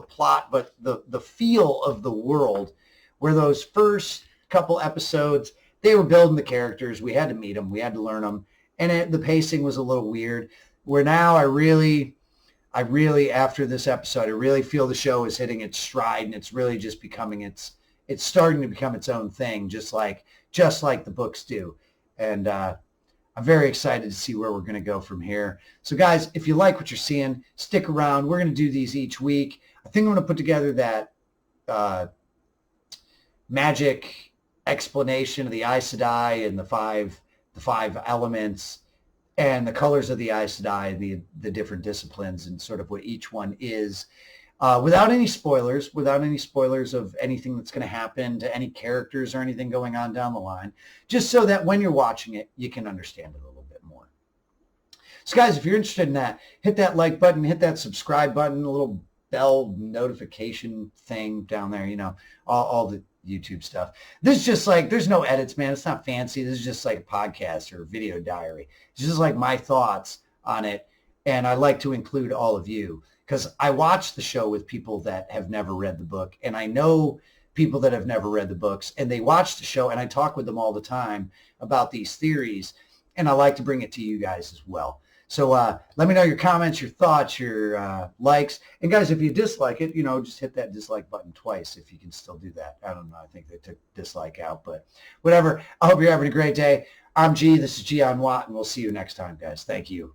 plot, but the feel of the world. Where those first couple episodes, they were building the characters, we had to meet them, we had to learn them, and the pacing was a little weird. Where now I really, after this episode, I really feel the show is hitting its stride, and it's really just becoming it's starting to become its own thing, just like the books do. And I'm very excited to see where we're going to go from here. So guys, if you like what you're seeing, stick around. We're going to do these each week. I think I'm going to put together that magic explanation of the Aes Sedi and the five elements, and the colors of the Aes Sedi, and the different disciplines, and sort of what each one is, without any spoilers of anything that's going to happen to any characters or anything going on down the line, just so that when you're watching it, you can understand it a little bit more. So guys, if you're interested in that, hit that like button, hit that subscribe button, a little bell notification thing down there, all the YouTube stuff. This is just like, there's no edits, man. It's not fancy. This is just like a podcast or a video diary. It's just like my thoughts on it. And I like to include all of you, because I watch the show with people that have never read the book, and I know people that have never read the books, and they watch the show, and I talk with them all the time about these theories, and I like to bring it to you guys as well. So let me know your comments, your thoughts, your likes. And guys, if you dislike it, just hit that dislike button twice if you can still do that. I don't know. I think they took dislike out, but whatever. I hope you're having a great day. I'm G. This is G on Watt, and we'll see you next time, guys. Thank you.